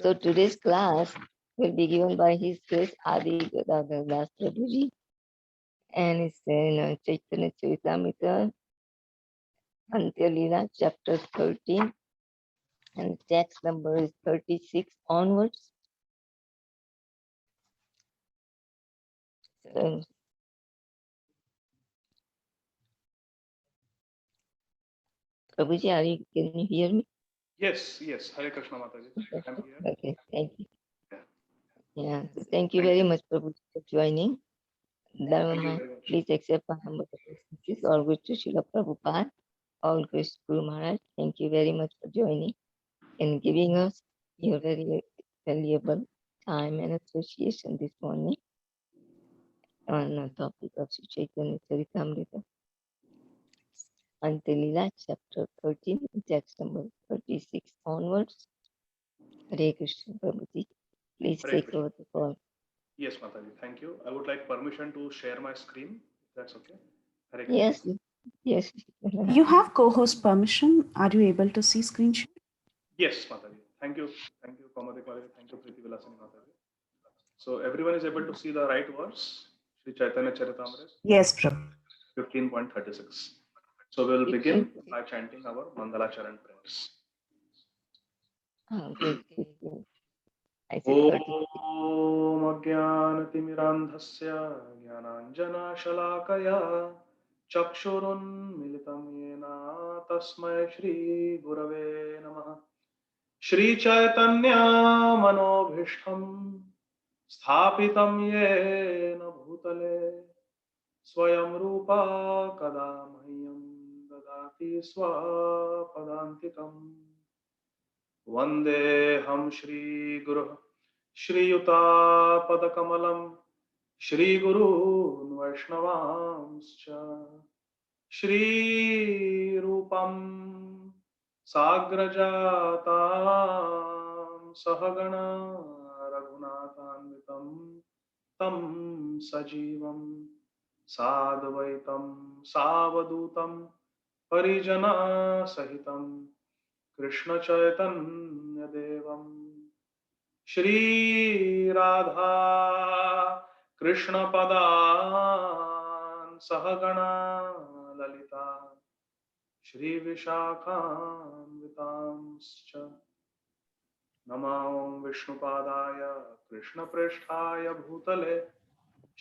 So today's class will be given by His Grace Adi Gadadhar Das Prabhuji, and it's in Chaitanya Charitamrita, Antya Leela, chapter 13, and text number is 36 onwards. So, Prabhuji, can you hear me? Yes. Hare Krishna Mataji. I'm here. Okay, thank you. Yeah. So thank you very much, Prabhuji, for joining. Thank you Dharma, very much. please accept my humble obeisances. All good to Srila Prabhupada, all good to Guru Maharaj. Thank you very much for joining and giving us your very valuable time and association this morning on the topic of Sri Chaitanya Charitamrita. Antya Leela, chapter 13, text number 36 onwards. Hare Krishna, Prabhuji. Please Hare take Krishna. over the call. Yes, Mataji. Thank you. I would like permission to share my screen. If that's okay. Hare Krishna. Yes, yes. You have co-host permission. Are you able to see screen share? Yes, Mataji. Thank you, Kaumadik Mataji. Thank you, Preeti Vilasani Mataji. So everyone is able to see the right verse, Sri Chaitanya Charitamrita, Yes, Prabhu. 15.36. So we'll begin by chanting our Mangala Charan prayers. Good. I said ॐ 36. अज्ञानतिमिरान्धस्य ज्ञानाञ्जनशलाकया चक्षुरुन्मिलितं येन तस्मै श्रीगुरवे नमः। श्रीचैतन्यमनोभीष्टं स्थापितं येन भूतले स्वयं रूपा कदा मह्यं ददाति स्वपदान्तिकम्। वन्देऽहं श्रीगुरुः श्रीयुतापदकमलं श्रीगुरून् वैष्णवांश्च श्रीरूपं साग्रजातां सहगणा रघुनाथान्वितं तं सजीवं साद्वैतं सावधूतं परिजनसहितं कृष्ण चैतन्य देवम श्री राधा कृष्ण पदान् सहगणा ललिता श्री विशाखान्वितांश्च नमो विष्णुपादाय कृष्ण पृष्ठाय भूतले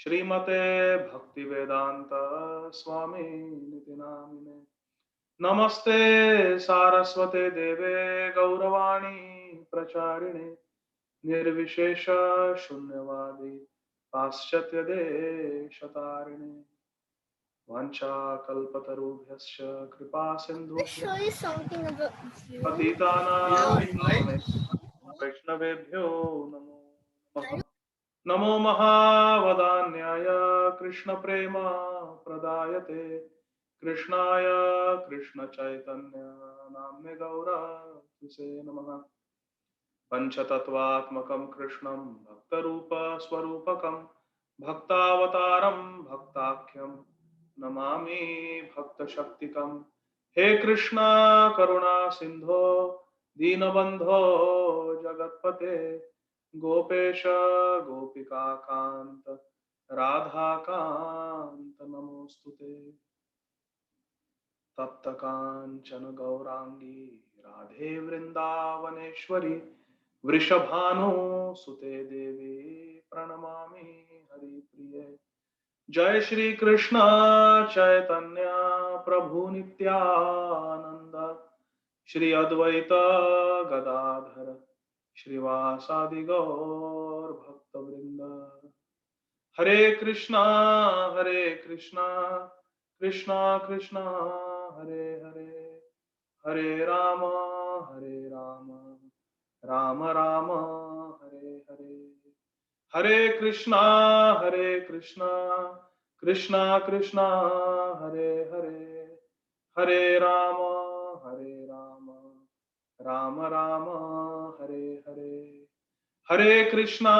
श्रीमते भक्तिवेदांत स्वामी निति नामिने नमस्ते सारस्वते देवे गौरवाणी प्रचारिणे निर्विशेष शून्यवादी पाश्चात्य देशतारिणे वाञ्छाकल्पतरुभ्यश्च कृपा सिन्धुभ्यश्च पतितानां वैष्णवेभ्यो नमो नमः। नमो महावदान्याय कृष्ण प्रेम प्रदायते कृष्णाय कृष्ण चैतन्य नाम्ने गौरसे नमः। पंचतत्वात्मकं कृष्णं भक्तरूप स्वरूपकं भक्तावतारं भक्ताख्यं नमामि भक्तशक्तिकं। हे कृष्ण करुणा सिंधो दीनबंधो जगत्पते गोपेश गोपिकाकांत राधाकांत नमोस्तुते। तप्त कांचन गौरांगी राधे वृंदावनेश्वरी वृषभानुसुते देवी प्रणमामि हरिप्रिये। जय श्री कृष्ण चैतन्य प्रभु नित्यानंद श्री अद्वैत गदाधर श्रीवासादि गौर भक्तवृंद। हरे कृष्णा कृष्णा कृष्णा हरे हरे हरे राम राम राम हरे हरे। हरे कृष्णा कृष्णा कृष्णा हरे हरे हरे राम राम राम हरे हरे। हरे Krishna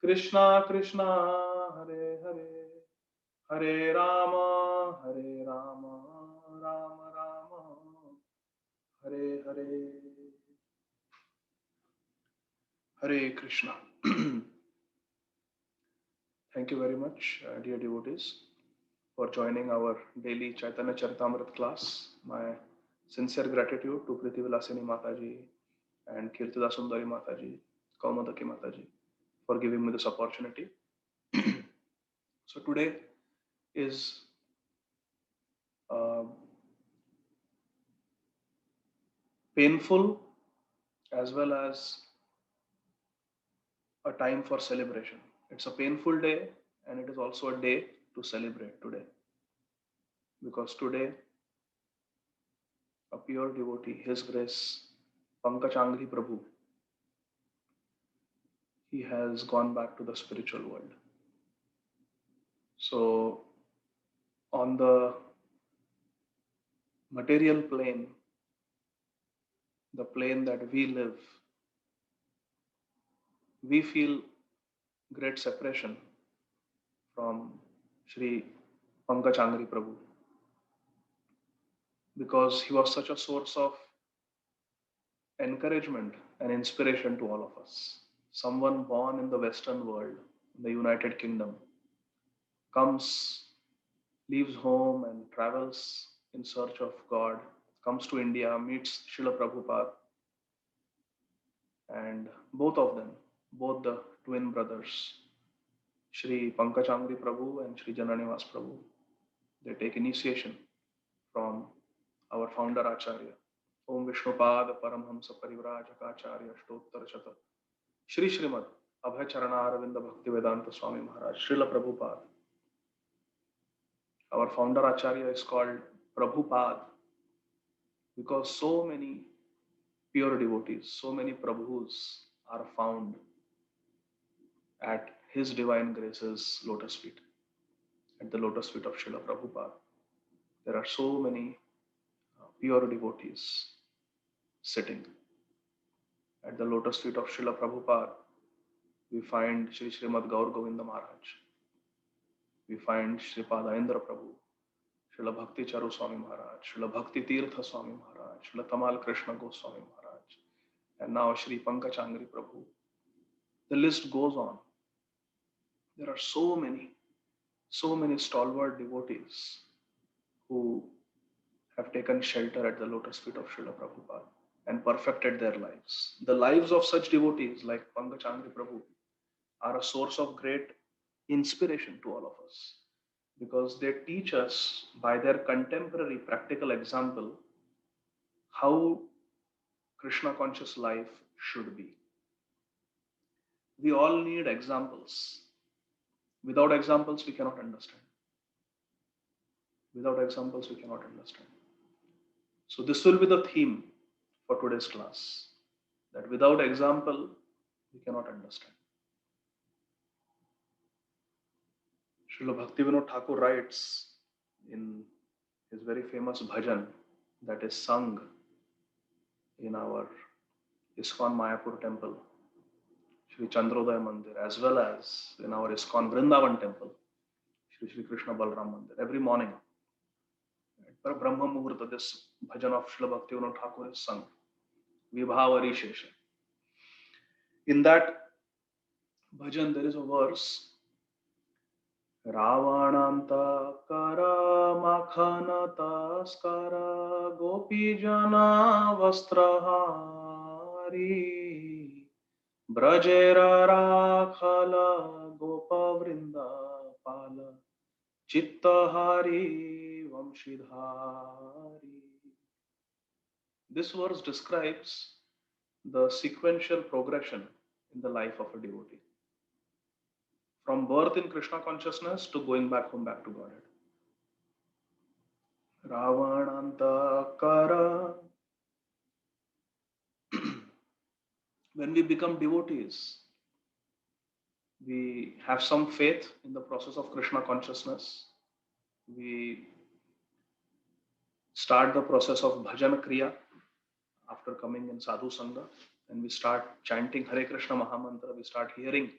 Krishna Krishna Hare Hare Hare Ram Ram Ram Hare Hare. Hare Krishna. Thank you very much, dear devotees, for joining our daily Chaitanya Charitamrita class. My sincere gratitude to Priti Vilasini Mataji and Kirtida Sundari Mataji, Kaumadaki Mataji, for giving me this opportunity. So today is painful as well as a time for celebration. It's a painful day and it is also a day to celebrate today. Because today, a pure devotee, His Grace, Pankajangri Prabhu, he has gone back to the spiritual world. So, on the material plane, the plane that we live, we feel great separation from Sri Pankajangri Prabhu because he was such a source of encouragement and inspiration to all of us. Someone born in the Western world, in the United Kingdom, comes, leaves home and travels in search of God, comes to India, meets Srila Prabhupada, and both of them, both the twin brothers, Sri Pankajangri Prabhu and Sri Jananivas Prabhu, they take initiation from our founder Acharya, Om Vishnupad Paramhamsa Parivrajaka Shtottar Chata, Shri Srimad Abhay Charana Aravinda Bhakti Vedanta Swami Maharaj, Srila Prabhupada. Our founder Acharya is called Prabhupada because so many pure devotees, so many Prabhus are found at His Divine Grace's lotus feet, at the lotus feet of Srila Prabhupada. There are so many pure devotees sitting. At the lotus feet of Srila Prabhupada, we find Sri Srimad Gaur Govinda Maharaj. We find Sri Padaindra Prabhu, Srila Bhakti Charu Swami Maharaj, Srila Bhakti Tirtha Swami Maharaj, Srila Tamal Krishna Goswami Maharaj, and now Sri Pankajangri Prabhu. The list goes on. There are so many stalwart devotees who have taken shelter at the lotus feet of Srila Prabhupada and perfected their lives. The lives of such devotees like Pankajangri Prabhu are a source of great inspiration to all of us because they teach us by their contemporary practical example how Krishna conscious life should be. We all need examples. Without examples, we cannot understand. Without examples, we cannot understand. So this will be the theme for today's class, that without example, we cannot understand. Srila Bhaktivinoda Thakur writes in his very famous bhajan that is sung in our ISKCON Mayapur temple, Sri Chandrodaya Mandir, as well as in our ISKCON Vrindavan temple, Sri Krishna Balram Mandir. Every morning, at Brahma Muhurta, this bhajan of Srila Bhaktivinoda Thakur is sung, Vibhavari Shesha. In that bhajan, there is a verse, Ravananta kara makhana taskara gopi jana vastrahari brajera rakhala gopa vrinda pala chittahari vamshidhari. This verse describes the sequential progression in the life of a devotee. From birth in Krishna consciousness to going back home, back to Godhead. Ravananta kara. When we become devotees, we have some faith in the process of Krishna consciousness. We start the process of bhajan kriya after coming in sadhu sangha, and we start chanting Hare Krishna Mahamantra. We start hearing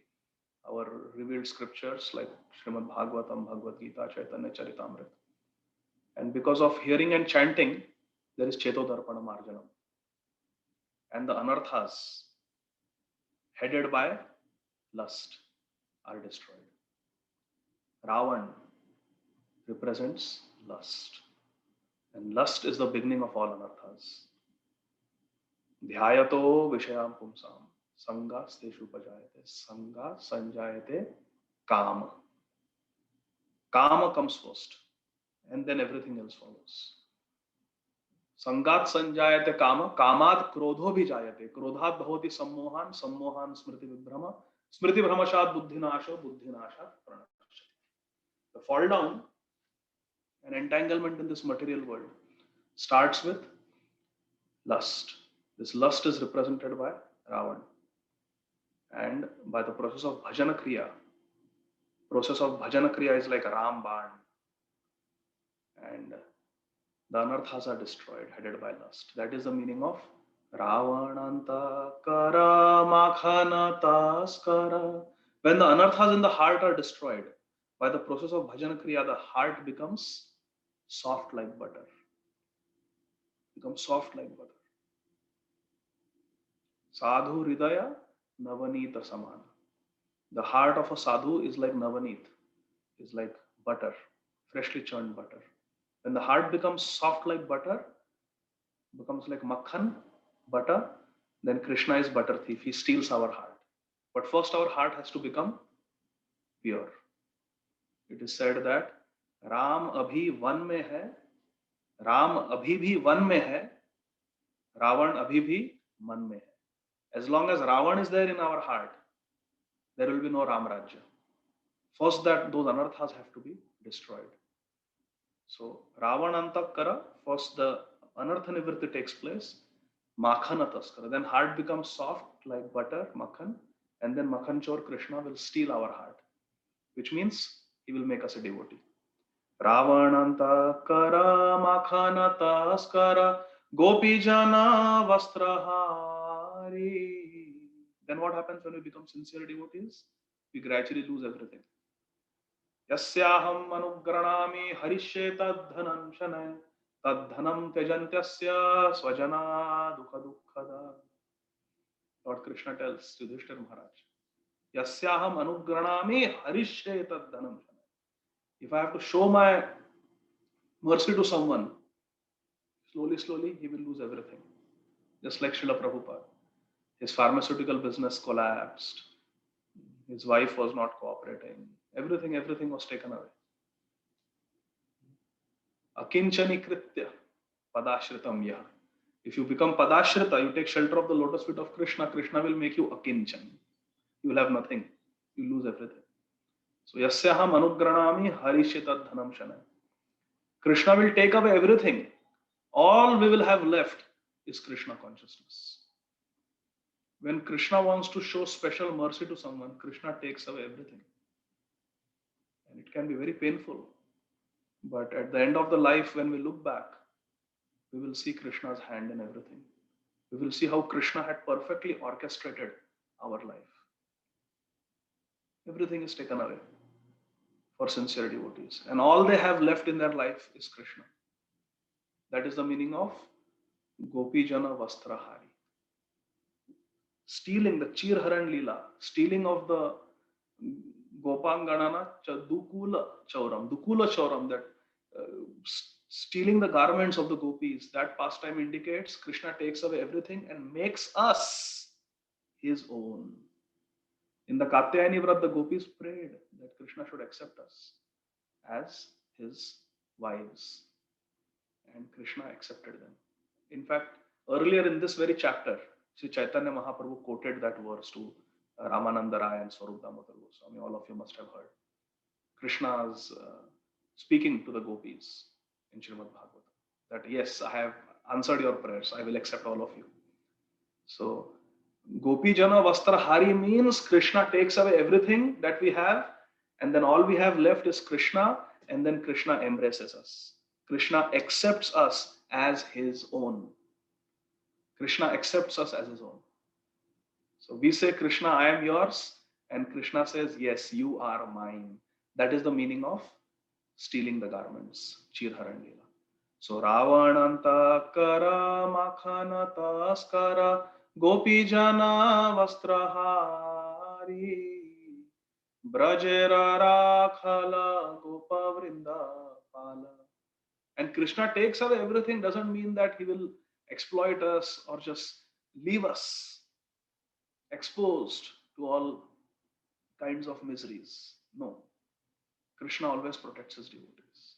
our revealed scriptures like Srimad Bhagavatam, Bhagavad Gita, Chaitanya Charitamrita. And because of hearing and chanting, there is Cheto Darpana Marjanam. And the anarthas headed by lust are destroyed. Ravan represents lust, and lust is the beginning of all anarthas. Dhyayato vishayam pumsam sanga steshu pajayate sanga sanjayate kama. Kama comes first, and then everything else follows. संगात संजायते काम कामात क्रोधो भी जायते क्रोधात भवति सम्मोहान सम्मोहान स्मृति विभ्रम स्मृति भ्रमशात बुद्धिनाशो बुद्धिनाशात प्रणश्यति. The fall down and entanglement in this material world starts with lust. This lust is represented by Ravan, and by the process of bhajana kriya. Process of bhajana kriya is like a Ram Ban, and the anarthas are destroyed, headed by lust. That is the meaning of Ravananta Kara Makhanataskara. When the anarthas in the heart are destroyed, by the process of bhajana kriya, the heart becomes soft like butter. Becomes soft like butter. Sadhu Hridaya Navanita Samana. The heart of a sadhu is like Navanit, is like butter, freshly churned butter. When the heart becomes soft like butter, becomes like makhan, butter, then Krishna is butter thief. He steals our heart. But first our heart has to become pure. It is said that Ram abhi van mein hai, Ram abhi bhi van mein hai, Ravan abhi bhi man mein hai. As long as Ravan is there in our heart, there will be no Ram Rajya. First that those anarthas have to be destroyed. So Ravanantakara, first the anartha nivritti takes place, Makhanataskara, then heart becomes soft like butter, makhan, and then Makhan Chor Krishna will steal our heart, which means he will make us a devotee. Ravanantakara Makhanataskara Gopijana Vastrahari. Then what happens when we become sincere devotees? We gradually lose everything. Yasyaham anugranami harishe tadhanam shanay tadhanam tyajantyasya swajana dukha dukkada. Lord Krishna tells Yudhishthira Maharaj, Yasyaham anugranami harishe tadhanam shanay. If I have to show my mercy to someone, slowly he will lose everything. Just like Srila Prabhupada. His pharmaceutical business collapsed. His wife was not cooperating. Everything was taken away. Akinchani kritya padashritam yah. If you become padashrita, you take shelter of the lotus feet of Krishna, Krishna will make you akinchan. You will have nothing. You lose everything. So yasyaham anugranami harishetad dhanam shanay. Krishna will take away everything. All we will have left is Krishna consciousness. When Krishna wants to show special mercy to someone, Krishna takes away everything. And it can be very painful. But at the end of the life, when we look back, we will see Krishna's hand in everything. We will see how Krishna had perfectly orchestrated our life. Everything is taken away for sincere devotees. And all they have left in their life is Krishna. That is the meaning of Gopijana Vastrahari. Stealing the Chirharan Leela, stealing of the Gopanganana Dukula Chauram, that stealing the garments of the gopis, that pastime indicates Krishna takes away everything and makes us his own. In the Katyayani Vrat, the gopis prayed that Krishna should accept us as his wives. And Krishna accepted them. In fact, earlier in this very chapter, Sri Chaitanya Mahaprabhu quoted that verse to Ramananda Rai and Swarup Damodar Goswami. All of you must have heard. Krishna's speaking to the gopis in Srimad Bhagavatam. That yes, I have answered your prayers. I will accept all of you. So, Gopi Jana Vastrahari means Krishna takes away everything that we have, and then all we have left is Krishna, and then Krishna embraces us. Krishna accepts us as his own. Krishna accepts us as his own. So we say, Krishna, I am yours, and Krishna says, yes, you are mine. That is the meaning of stealing the garments, Chirharan Leela. So Ravananta Kara Makhanataskara Gopi Jana Vastrahari Brajera Rakhala Gopa Vrinda Pala. And Krishna takes away everything doesn't mean that he will exploit us or just leave us exposed to all kinds of miseries. No, Krishna always protects his devotees.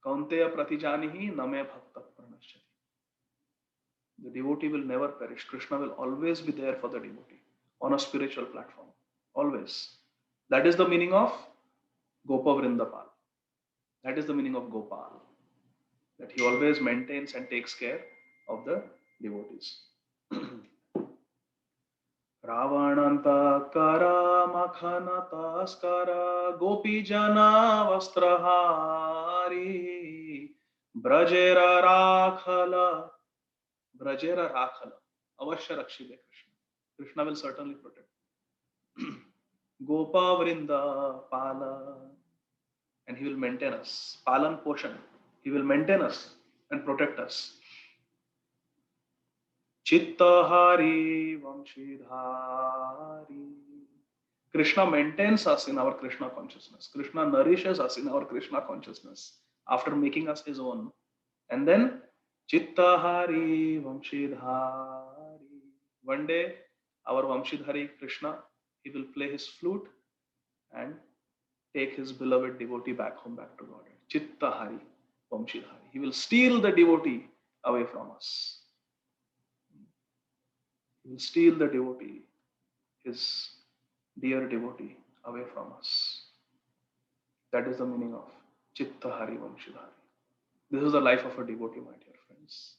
Kaunteya pratijanihi name bhakta pranashyati. The devotee will never perish. Krishna will always be there for the devotee on a spiritual platform. Always. That is the meaning of Gopa Vrindapal. That is the meaning of Gopal. That he always maintains and takes care of the devotees. Ravanantakara Makhanataskara Gopi Jana Vastrahari Brajera Rakhala Avashya Rakshibe Krishna. Krishna will certainly protect. Gopa Vrinda Pala, and he will maintain us. Palan Poshan, he will maintain us and protect us. Chittahari Vamshidhari. Krishna maintains us in our Krishna consciousness. Krishna nourishes us in our Krishna consciousness after making us his own. And then Chittahari Vamshidhari. One day, our Vamshidhari Krishna, he will play his flute and take his beloved devotee back home, back to God. Chittahari Vamshidhari. He will steal the devotee away from us. He will steal the devotee, his dear devotee, away from us. That is the meaning of Chittahari Vamshidhari. This is the life of a devotee, my dear friends.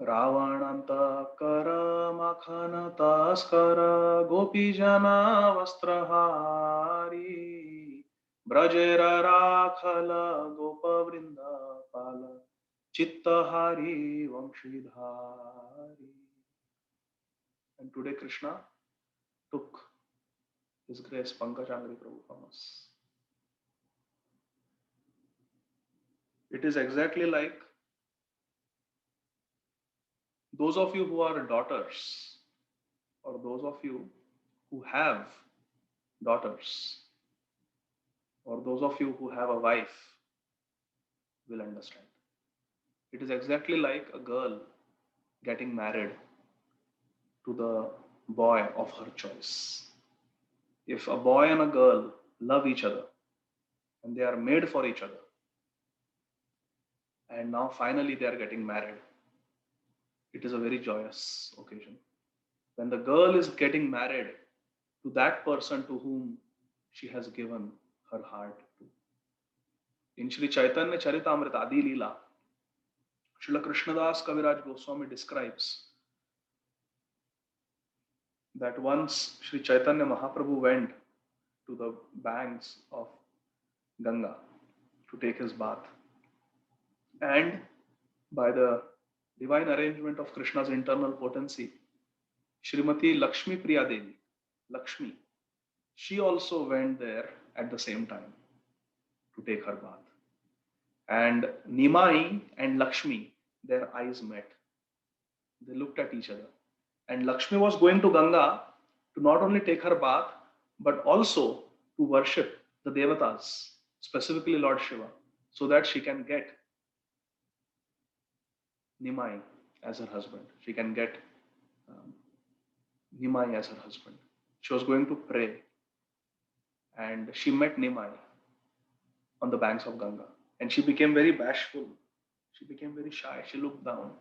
Ravanantakara Makhanataskara Gopi Jana Vastrahari Brajera Rakhala Gopa Vrinda Pala Chittahari Vamshidhari. And today Krishna took His Grace Pankajangri Prabhu from us. It is exactly like those of you who are daughters, or those of you who have daughters, or those of you who have a wife will understand. It is exactly like a girl getting married to the boy of her choice. If a boy and a girl love each other and they are made for each other, and now finally they are getting married, it is a very joyous occasion. When the girl is getting married to that person to whom she has given her heart to. In Sri Chaitanya Charitamrita Adi Leela, Srila Krishnadas Kaviraj Goswami describes that once Sri Chaitanya Mahaprabhu went to the banks of Ganga to take his bath, and by the divine arrangement of Krishna's internal potency, Srimati Lakshmi Priya Devi, Lakshmi, she also went there at the same time to take her bath. And Nimai and Lakshmi, their eyes met. They looked at each other. And Lakshmi was going to Ganga to not only take her bath, but also to worship the Devatas, specifically Lord Shiva, so that she can get Nimai as her husband. She can get Nimai as her husband. She was going to pray, and she met Nimai on the banks of Ganga. And she became very bashful. She became very shy. She looked down.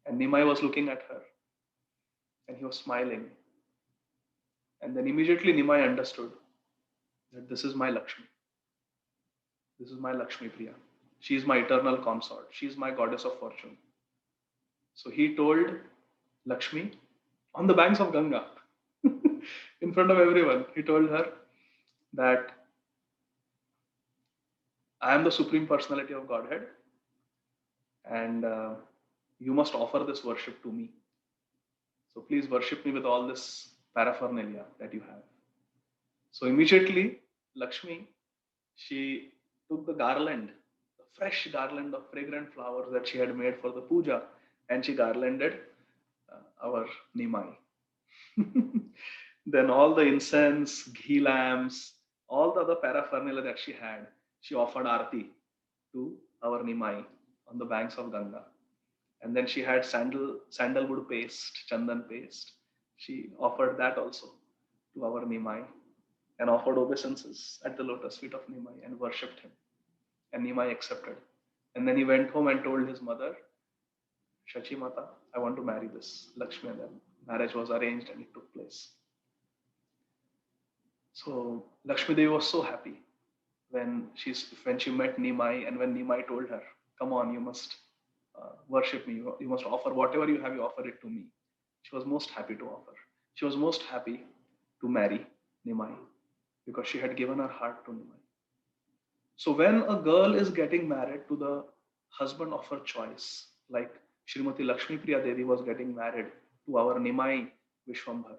And Nimai was looking at her. And he was smiling. And then immediately Nimai understood that this is my Lakshmi. This is my Lakshmi Priya. She is my eternal consort. She is my goddess of fortune. So he told Lakshmi on the banks of Ganga, in front of everyone, he told her that I am the Supreme Personality of Godhead, and you must offer this worship to me. So please worship me with all this paraphernalia that you have. So immediately, Lakshmi, she took the garland, the fresh garland of fragrant flowers that she had made for the puja, and she garlanded our Nimai. Then all the incense, ghee lamps, all the other paraphernalia that she offered Arti to our Nimai on the banks of Ganga. And then she had sandalwood paste, chandan paste. She offered that also to our Nimai and offered obeisances at the lotus feet of Nimai and worshipped him. And Nimai accepted. And then he went home and told his mother, Shachi Mata, I want to marry this Lakshmi. And then marriage was arranged and it took place. So Lakshmi Devi was so happy when she met Nimai, and when Nimai told her, "Come on, you must worship me. You must offer whatever you have. You offer it to me." She was most happy to offer. She was most happy to marry Nimai because she had given her heart to Nimai. So when a girl is getting married to the husband of her choice, like Srimati Lakshmi Priya Devi was getting married to our Nimai Vishwambhar.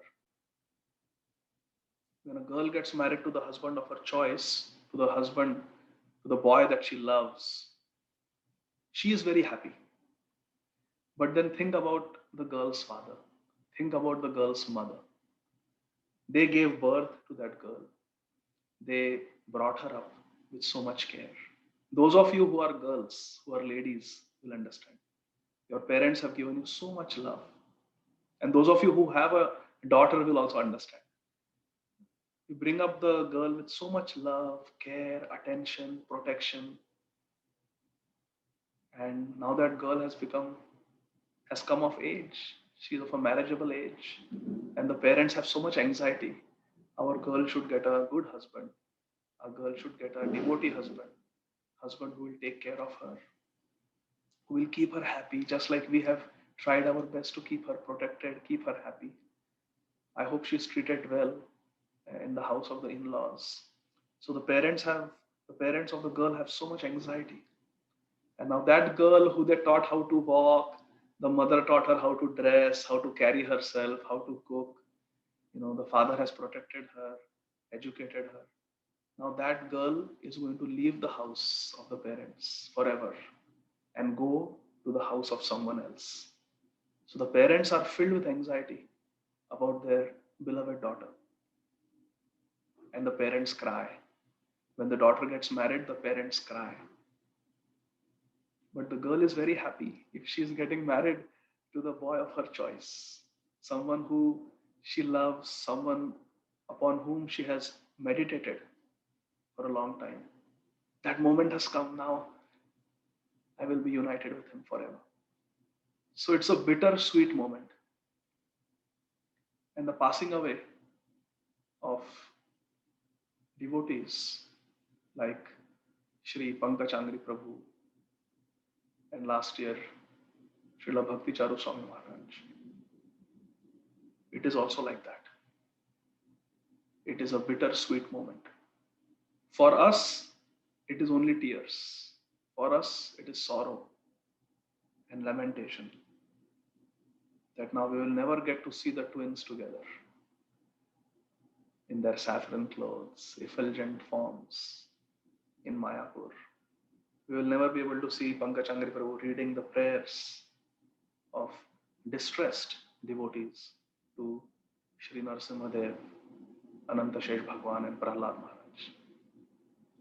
When a girl gets married to the husband of her choice, to the boy that she loves, she is very happy. But then think about the girl's father. Think about the girl's mother. They gave birth to that girl. They brought her up with so much care. Those of you who are girls, who are ladies, will understand. Your parents have given you so much love. And those of you who have a daughter will also understand. You bring up the girl with so much love, care, attention, protection. And now that girl has come of age. She's of a marriageable age. And the parents have so much anxiety. Our girl should get a good husband. Our girl should get a devotee husband who will take care of her, who will keep her happy, just like we have tried our best to keep her protected, keep her happy. I hope she's treated well in the house of the in-laws. So the parents of the girl have so much anxiety. And now that girl who they taught how to walk, the mother taught her how to dress, how to carry herself, how to cook. The father has protected her, educated her. Now that girl is going to leave the house of the parents forever and go to the house of someone else. So the parents are filled with anxiety about their beloved daughter. And the parents cry. When the daughter gets married, the parents cry. But the girl is very happy if she is getting married to the boy of her choice, someone who she loves, someone upon whom she has meditated for a long time. That moment has come now. I will be united with him forever. So it's a bitter-sweet moment. And the passing away of devotees like Shri Pankaj Angri Prabhu and last year Srila Bhakti Charu Swami Maharaj. It is also like that. It is a bitter-sweet moment. For us, it is only tears. For us, it is sorrow and lamentation that now we will never get to see the twins together in their saffron clothes, effulgent forms in Mayapur. We will never be able to see Pankaj Angri Prabhu reading the prayers of distressed devotees to Sri Narasimhadev, Ananta Shesh Bhagwan and Prahlad Maharaj.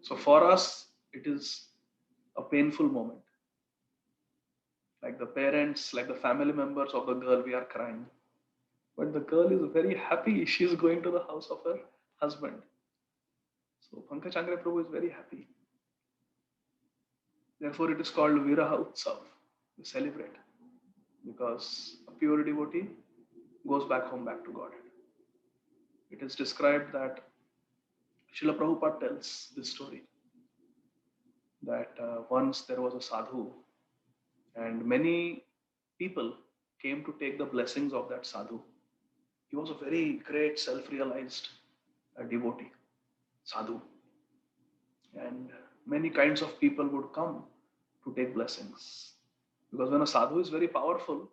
So for us, it is a painful moment. Like the parents, like the family members of the girl, we are crying. But the girl is very happy. She is going to the house of her husband. So Pankaj Angri Prabhu is very happy. Therefore, it is called Viraha Utsav. We celebrate because a pure devotee goes back home, back to Godhead. It is described that Srila Prabhupada tells this story that once there was a sadhu and many people came to take the blessings of that sadhu. He was a very great self-realized devotee, sadhu. And many kinds of people would come to take blessings. Because when a sadhu is very powerful,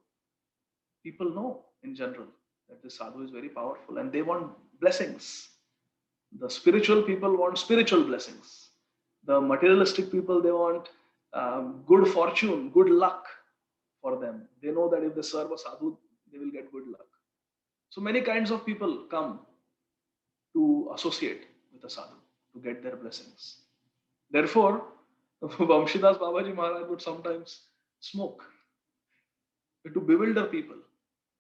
people know in general that the sadhu is very powerful and they want blessings. The spiritual people want spiritual blessings. The materialistic people, they want good fortune, good luck. for them. They know that if they serve a sadhu, they will get good luck. So many kinds of people come to associate with a sadhu to get their blessings. Therefore, Vamshidas Babaji Maharaj would sometimes smoke to bewilder people.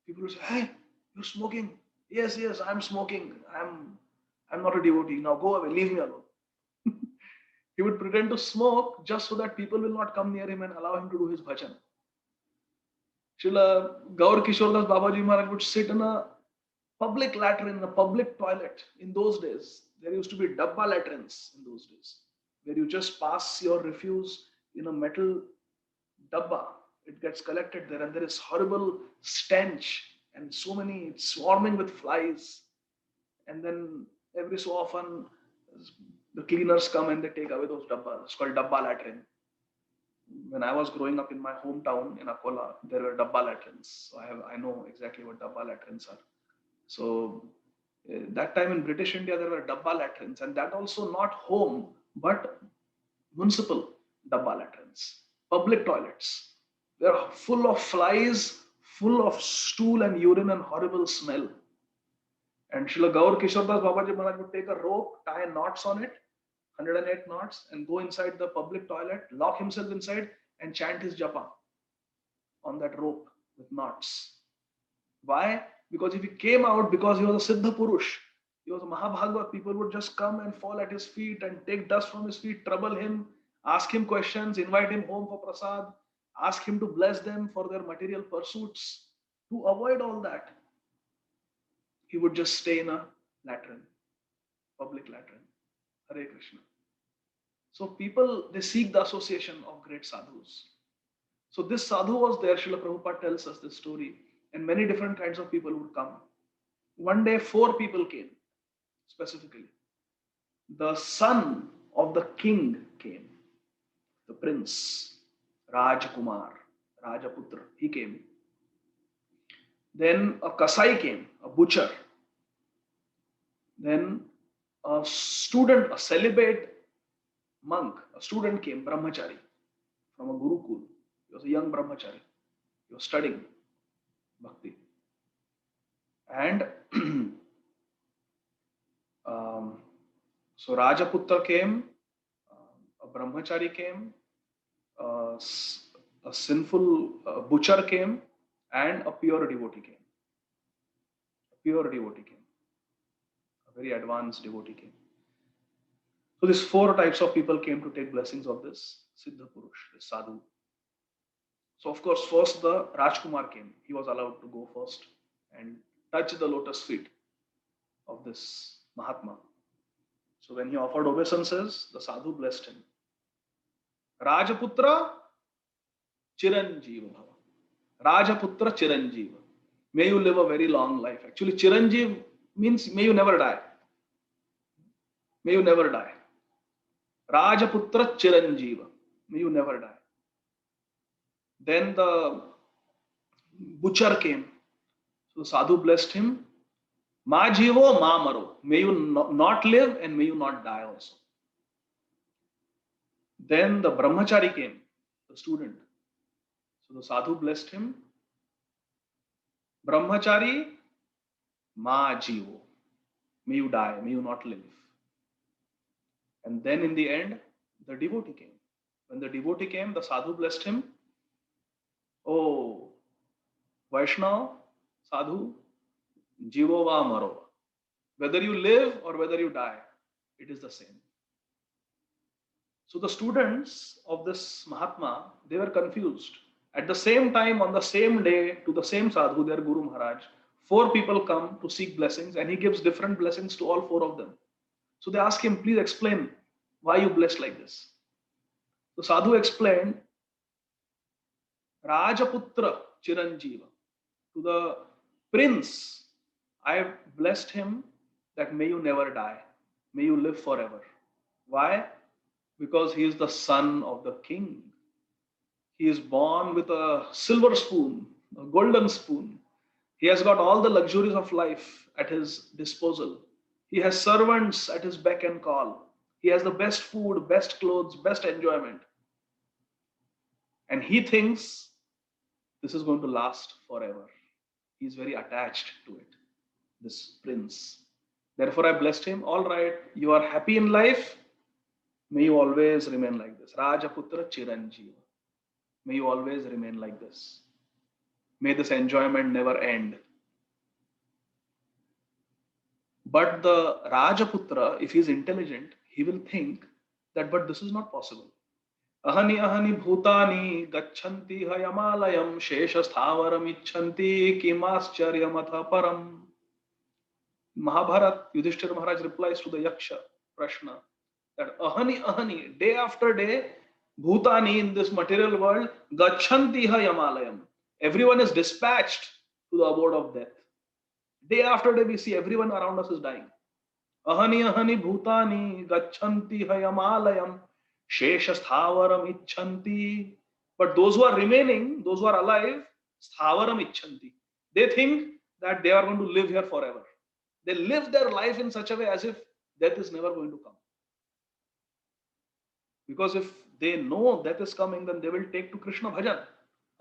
People would say, "Hey, you're smoking." "Yes, yes, I'm smoking. I'm not a devotee. Now go away, leave me alone." He would pretend to smoke just so that people will not come near him and allow him to do his bhajan. Srila Gaur Kishordas Babaji Maharaj would sit in a public latrine, a public toilet. In those days, there used to be dabba latrines in those days, where you just pass your refuse in a metal dabba. It gets collected there, and there is horrible stench and so many, it's swarming with flies. And then every so often, the cleaners come and they take away those dabba. It's called dabba latrine. When I was growing up in my hometown in Akola, there were dabba latrines. So I know exactly what dabba latrines are. So that time in British India, there were dabba latrines, and that also not home, but municipal dabba latrines, public toilets. They are full of flies, full of stool and urine and horrible smell. And Srila Gaur Kishordas Babaji Maharaj would take a rope, tie knots on it, 108 knots, and go inside the public toilet, lock himself inside, and chant his japa on that rope with knots. Why? Because if he came out, because he was a Siddha Purush, he was a Mahabhagavad, people would just come and fall at his feet and take dust from his feet, trouble him, ask him questions, invite him home for prasad, ask him to bless them for their material pursuits. To avoid all that, he would just stay in a latrine, public latrine. Hare Krishna. So people, they seek the association of great sadhus. So this sadhu was there, Srila Prabhupada tells us this story, and many different kinds of people would come. One day, 4 people came, specifically. The son of the king came, the prince, Rajkumar, Rajaputra, he came. Then a Kasai came, a butcher. Then a student, a celibate monk, a student came, Brahmachari, from a Gurukul. He was a young Brahmachari. He was studying bhakti. And so Rajaputra came, a Brahmachari came, a sinful butcher came, and a pure devotee came. A pure devotee came. A very advanced devotee came. So these 4 types of people came to take blessings of this Siddha Purush, this sadhu. So of course, first the Rajkumar came. He was allowed to go first and touch the lotus feet of this Mahatma. So when he offered obeisances, the sadhu blessed him. Rajaputra Chiranjeeva Bhava. Rajaputra Chiranjeeva. May you live a very long life. Actually, Chiranjeev means may you never die. May you never die. Rajaputra Chiranjeeva. May you never die. Then the butcher came. So sadhu blessed him. Ma jivo ma maro. May you not live and may you not die also. Then the brahmachari came, the student. So the sadhu blessed him. Brahmachari ma jivo. May you die, may you not live. And then in the end, the devotee came. When the devotee came, the sadhu blessed him. Oh, Vaishnava, sadhu, jivo va maro. Whether you live or whether you die, it is the same. So the students of this Mahatma, they were confused. At the same time, on the same day, to the same sadhu, their Guru Maharaj, 4 people come to seek blessings, and he gives different blessings to all 4 of them. So they ask him, please explain why you blessed like this. The sadhu explained, Rajaputra Chiranjeeva. To the prince, I have blessed him that may you never die. May you live forever. Why? Because he is the son of the king. He is born with a silver spoon, a golden spoon. He has got all the luxuries of life at his disposal. He has servants at his beck and call. He has the best food, best clothes, best enjoyment. And he thinks this is going to last forever. He's very attached to it, this prince. Therefore, I blessed him. All right, you are happy in life. May you always remain like this. Rajaputra Chiranjeeva. May you always remain like this. May this enjoyment never end. But the Rajaputra, if he is intelligent, he will think that, but this is not possible. Ahani ahani bhutani gacchanti hayamalayam sheshasthavaram icchanti kimascharyamatha param. Mahabharat, Yudhishthira Maharaj replies to the Yaksha Prashna that ahani ahani, day after day, bhutani in this material world, gacchanti hayamalayam. Everyone is dispatched to the abode of death. Day after day, we see everyone around us is dying. Ahani ahani bhutani gacchanti hayamalayam sheshasthavaram icchanti. But those who are remaining, those who are alive, sthavaram icchanti. They think that they are going to live here forever. They live their life in such a way as if death is never going to come. Because if they know death is coming, then they will take to Krishna bhajan.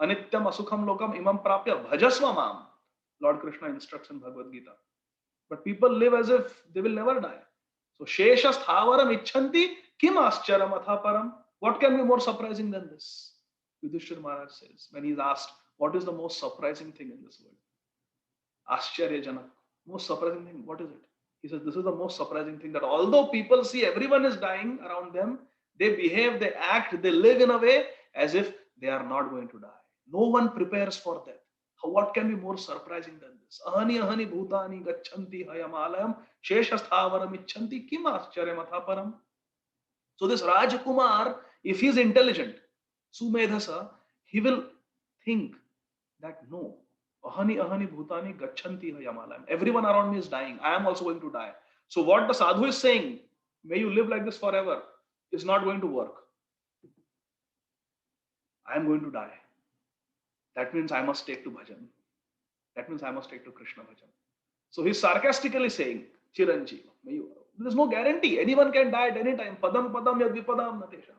Anityam asukham lokam imam prapya bhajasva mam. Lord Krishna instructs in Bhagavad Gita. But people live as if they will never die. So Shesha Sthavaram Icchanti Kim Ascharam Athaparam. What can be more surprising than this? Yudhishthira Maharaj says when he is asked, what is the most surprising thing in this world? Ascharya Janak. Most surprising thing, what is it? He says, this is the most surprising thing, that although people see everyone is dying around them, they behave, they act, they live in a way as if they are not going to die. No one prepares for death. What can be more surprising than this? Ahani ahani bhutani gacchanti hayamalayam sheshasthavaram icchanti kim ascharya mathaparam. So this Rajkumar, if he is intelligent, Sumedhasa, he will think that no, ahani ahani bhutani gacchanti hayamalayam. Everyone around me is dying. I am also going to die. So what the sadhu is saying, may you live like this forever, is not going to work. I am going to die. That means I must take to bhajan. That means I must take to Krishna bhajan. So he's sarcastically saying, Chiranjeeva, there is no guarantee. Anyone can die at any time. Padam padam yad vipadam natesham.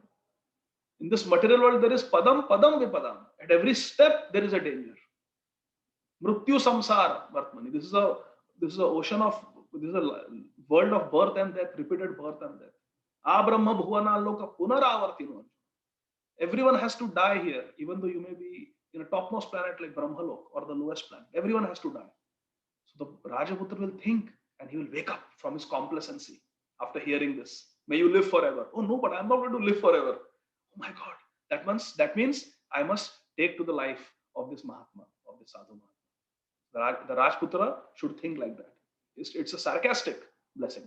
In this material world, there is padam padam vipadam. At every step, there is a danger. Mrityu samsara vartmani. This is a ocean of, this is a world of birth and death, repeated birth and death. Abrahma bhuvana loka punaravartino. Everyone has to die here, even though you may be in a topmost planet like Brahmalok or the lowest planet. Everyone has to die. So the Rajaputra will think and he will wake up from his complacency after hearing this. May you live forever. Oh no, but I'm not going to live forever. Oh my God. That means I must take to the life of this Mahatma, of this Sadhu Mahatma. The Rajputra should think like that. It's a sarcastic blessing.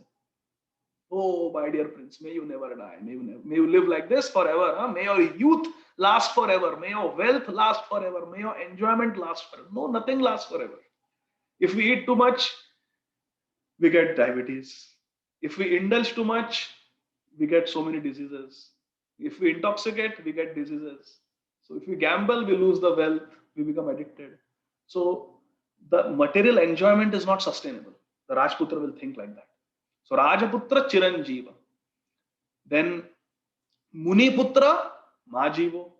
Oh, my dear prince, may you never die. May you live like this forever. Huh? May your youth last forever. May your wealth last forever. May your enjoyment last forever. No, nothing lasts forever. If we eat too much, we get diabetes. If we indulge too much, we get so many diseases. If we intoxicate, we get diseases. So if we gamble, we lose the wealth. We become addicted. So the material enjoyment is not sustainable. The Rajputra will think like that. So Rajaputra Chiranjeeva. Then Muniputra Majivo.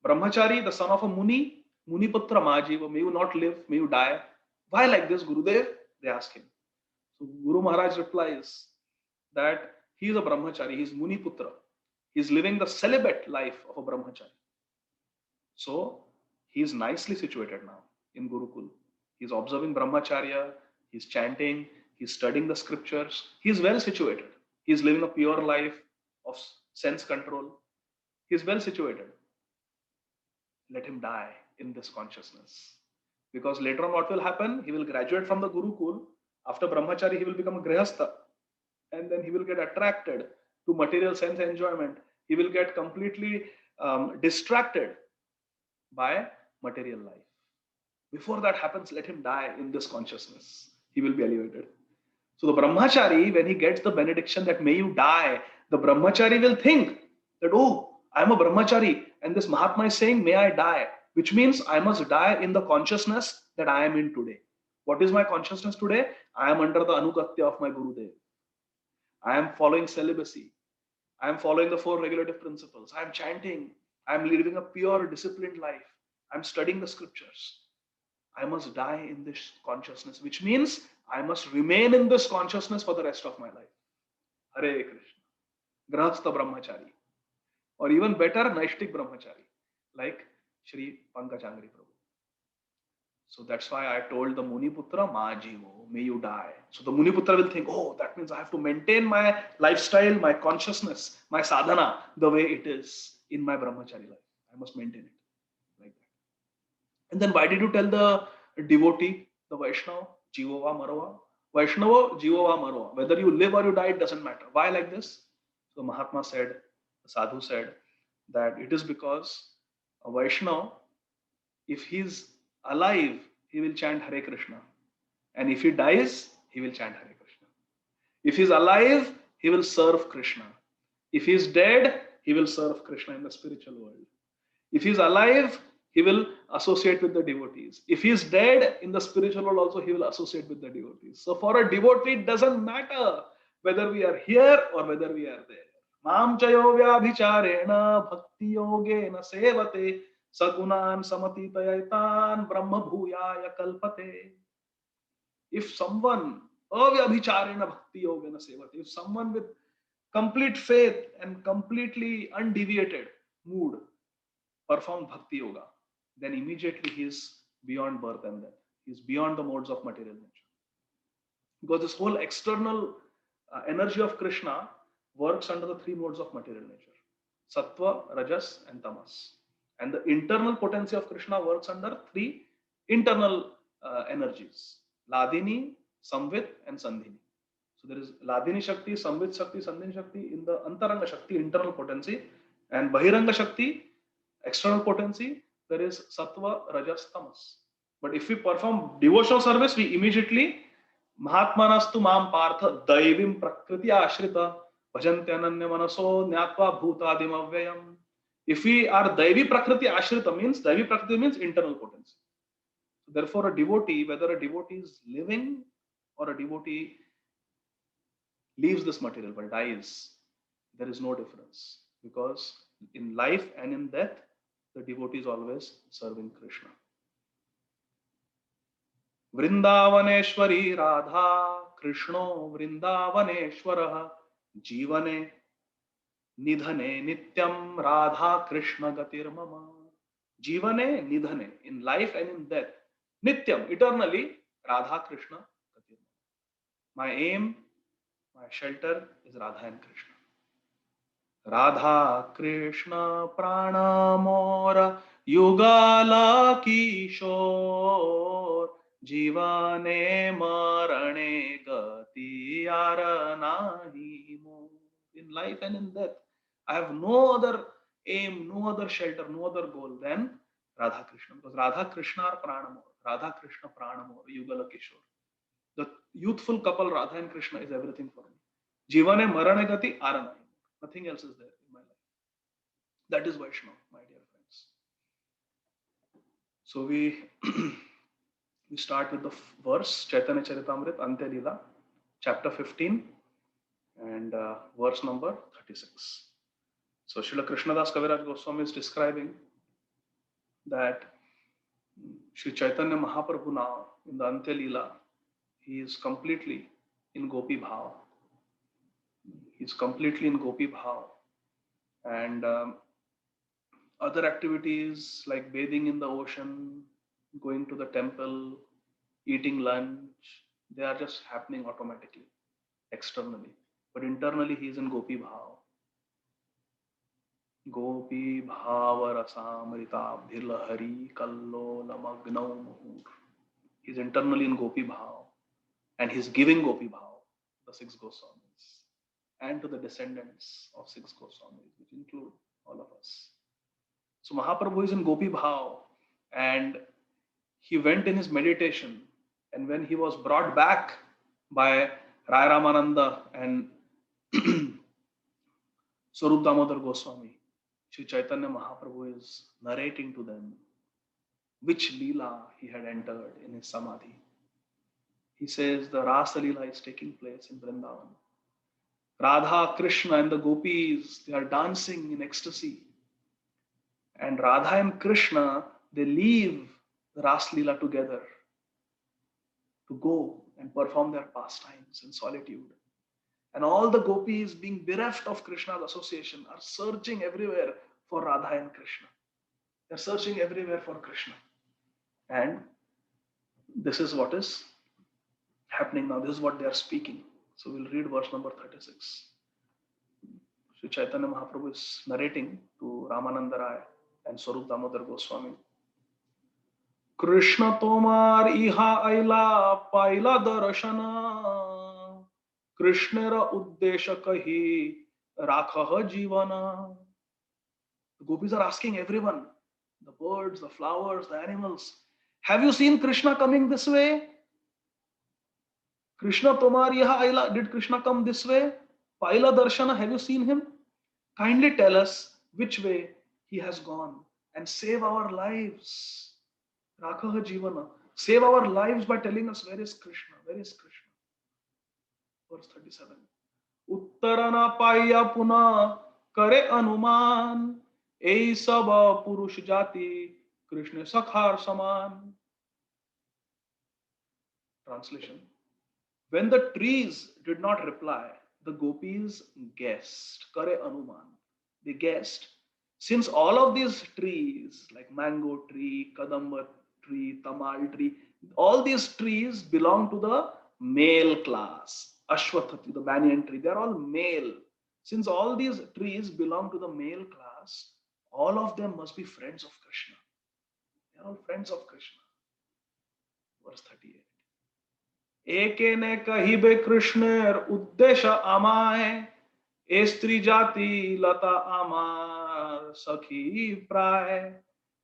Brahmachari, the son of a Muni, Muniputra Majivo. May you not live, may you die. Why like this, Gurudev? They ask him. So Guru Maharaj replies that he is a Brahmachari, he is Muniputra. He is living the celibate life of a Brahmachari. So he is nicely situated now in Gurukul. He is observing Brahmacharya, he is chanting, he is studying the scriptures. He is well situated. He is living a pure life of sense control. He is well situated. Let him die in this consciousness. Because later on what will happen? He will graduate from the Gurukul. After Brahmachari, he will become a Grihastha. And then he will get attracted to material sense enjoyment. He will get completely distracted by material life. Before that happens, let him die in this consciousness. He will be elevated. So the Brahmachari, when he gets the benediction that may you die, the Brahmachari will think that, oh, I am a Brahmachari and this Mahatma is saying, may I die, which means I must die in the consciousness that I am in today. What is my consciousness today? I am under the Anugatya of my Gurudev. I am following celibacy. I am following the 4 regulative principles. I am chanting. I am living a pure, disciplined life. I'm studying the scriptures. I must die in this consciousness, which means I must remain in this consciousness for the rest of my life. Hare Krishna. Grahastha Brahmachari. Or even better, Naishtik Brahmachari, like Shri Pankajangri Prabhu. So that's why I told the Muniputra, Ma Jivo, may you die. So the Muniputra will think, oh, that means I have to maintain my lifestyle, my consciousness, my sadhana, the way it is in my Brahmachari life. I must maintain it like that. And then why did you tell the devotee, the Vaishnava, Jivova Marava? Vaishnava, Jivova Marava. Whether you live or you die, it doesn't matter. Why like this? So Mahatma said, the sadhu said, that it is because a Vaishnava, if he's alive, he will chant Hare Krishna. And if he dies, he will chant Hare Krishna. If he's alive, he will serve Krishna. If he's dead, he will serve Krishna in the spiritual world. If he's alive, he will associate with the devotees. If he's dead, in the spiritual world also, he will associate with the devotees. So for a devotee, it doesn't matter whether we are here or whether we are there. Mam chayo vyabhicharena bhakti yogena sevate sagunan samatitayaitan brahma bhuyaya kalpate. If someone avyabhicharena bhakti yogena sevate, if someone with complete faith and completely undeviated mood perform bhakti yoga, then immediately he is beyond birth and death. He is beyond the modes of material nature. Because this whole external energy of Krishna works under the three modes of material nature: Sattva, Rajas, and Tamas. And the internal potency of Krishna works under three internal energies: Ladini, Samvit, and Sandhini. So there is Ladini Shakti, Samvit Shakti, Sandhini Shakti in the Antaranga Shakti, internal potency, and Bahiranga Shakti, external potency. There is Sattva, Rajas, Tamas. But if we perform devotional service, we immediately Mahatmanastu Mam Partha Daivim Prakriti Ashrita Bhajanti Ananya Manaso Nyatva Bhutadim Avyayam. If we are Daivi Prakriti Ashrita, means Daivi Prakriti means internal potency. So therefore, a devotee, whether a devotee is living or a devotee leaves this material but dies, there is no difference, because in life and in death, the devotee is always serving Krishna. Vrindavaneshwari Radha Krishno Vrindavaneshwaraha Jivane Nidhane Nityam Radha Krishna Gatir Mama. Jivane Nidhane, in life and in death, Nityam, eternally, Radha Krishna Gatir Mama. My aim, my shelter is Radha and Krishna. Radha Krishna Pranamora Yugala Kishore Jivane Marane Gati Aranahi Mo. In life and in death, I have no other aim, no other shelter, no other goal than Radha Krishna. Because Radha Krishna are Pranamora. Radha Krishna Pranamora Yugala Kishore. The youthful couple Radha and Krishna is everything for me. Jivane Marane Gati Aranahi. Nothing else is there in my life. That is Vaishnava, my dear friends. So we start with the verse, Chaitanya Charitamrita, Antya Leela, chapter 15 and verse number 36. So Srila Krishnadas Kaviraj Goswami is describing that Sri Chaitanya Mahaprabhu now in the Antya Leela, he is completely in Gopi Bhav. He's completely in Gopi Bhav. And other activities like bathing in the ocean, going to the temple, eating lunch, they are just happening automatically, externally. But internally, he is in Gopi Bhav. Gopi Bhava Rasamrita Bhirlahari Kallo Lamagnau Muhur. He's internally in Gopi Bhav. And he's giving Gopi Bhav, the six Goswamis, and to the descendants of six Goswamis, which include all of us. So Mahaprabhu is in Gopi Bhav, and he went in his meditation, and when he was brought back by Rai Ramananda and Swarup Damodar Goswami, Sri Chaitanya Mahaprabhu is narrating to them which Leela he had entered in his Samadhi. He says the Rasa Leela is taking place in Vrindavan. Radha, Krishna and the gopis, they are dancing in ecstasy. And Radha and Krishna, they leave the Ras Leela together to go and perform their pastimes in solitude. And all the gopis, being bereft of Krishna's association, are searching everywhere for Radha and Krishna. They're searching everywhere for Krishna. And this is what is happening now. This is what they are speaking. So we'll read verse number 36. Sri Chaitanya Mahaprabhu is narrating to Ramananda Rai and Swarup Damodar Goswami. Krishna tomar iha aila paila darshana Krishnera uddesha kahi rakha jivana. The gopis are asking everyone, the birds, the flowers, the animals, have you seen Krishna coming this way? Krishna tomar iha aila, did Krishna come this way? Paila darshana, have you seen him? Kindly tell us which way he has gone and save our lives. Rakha jivana. Save our lives by telling us where is Krishna. Where is Krishna? Verse 37. Uttarana paya puna kare anuman. Ei sab purush jati Krishna sakhar saman. Translation. When the trees did not reply, the gopis guessed. Kare anuman. They guessed. Since all of these trees, like mango tree, kadamba tree, tamal tree, all these trees belong to the male class. Ashwatthati, the banyan tree, they're all male. Since all these trees belong to the male class, all of them must be friends of Krishna. They're all friends of Krishna. Verse 38. Eke ne kahibe Krishner uddesha amaye, e stri jati lata amar sakhi pray.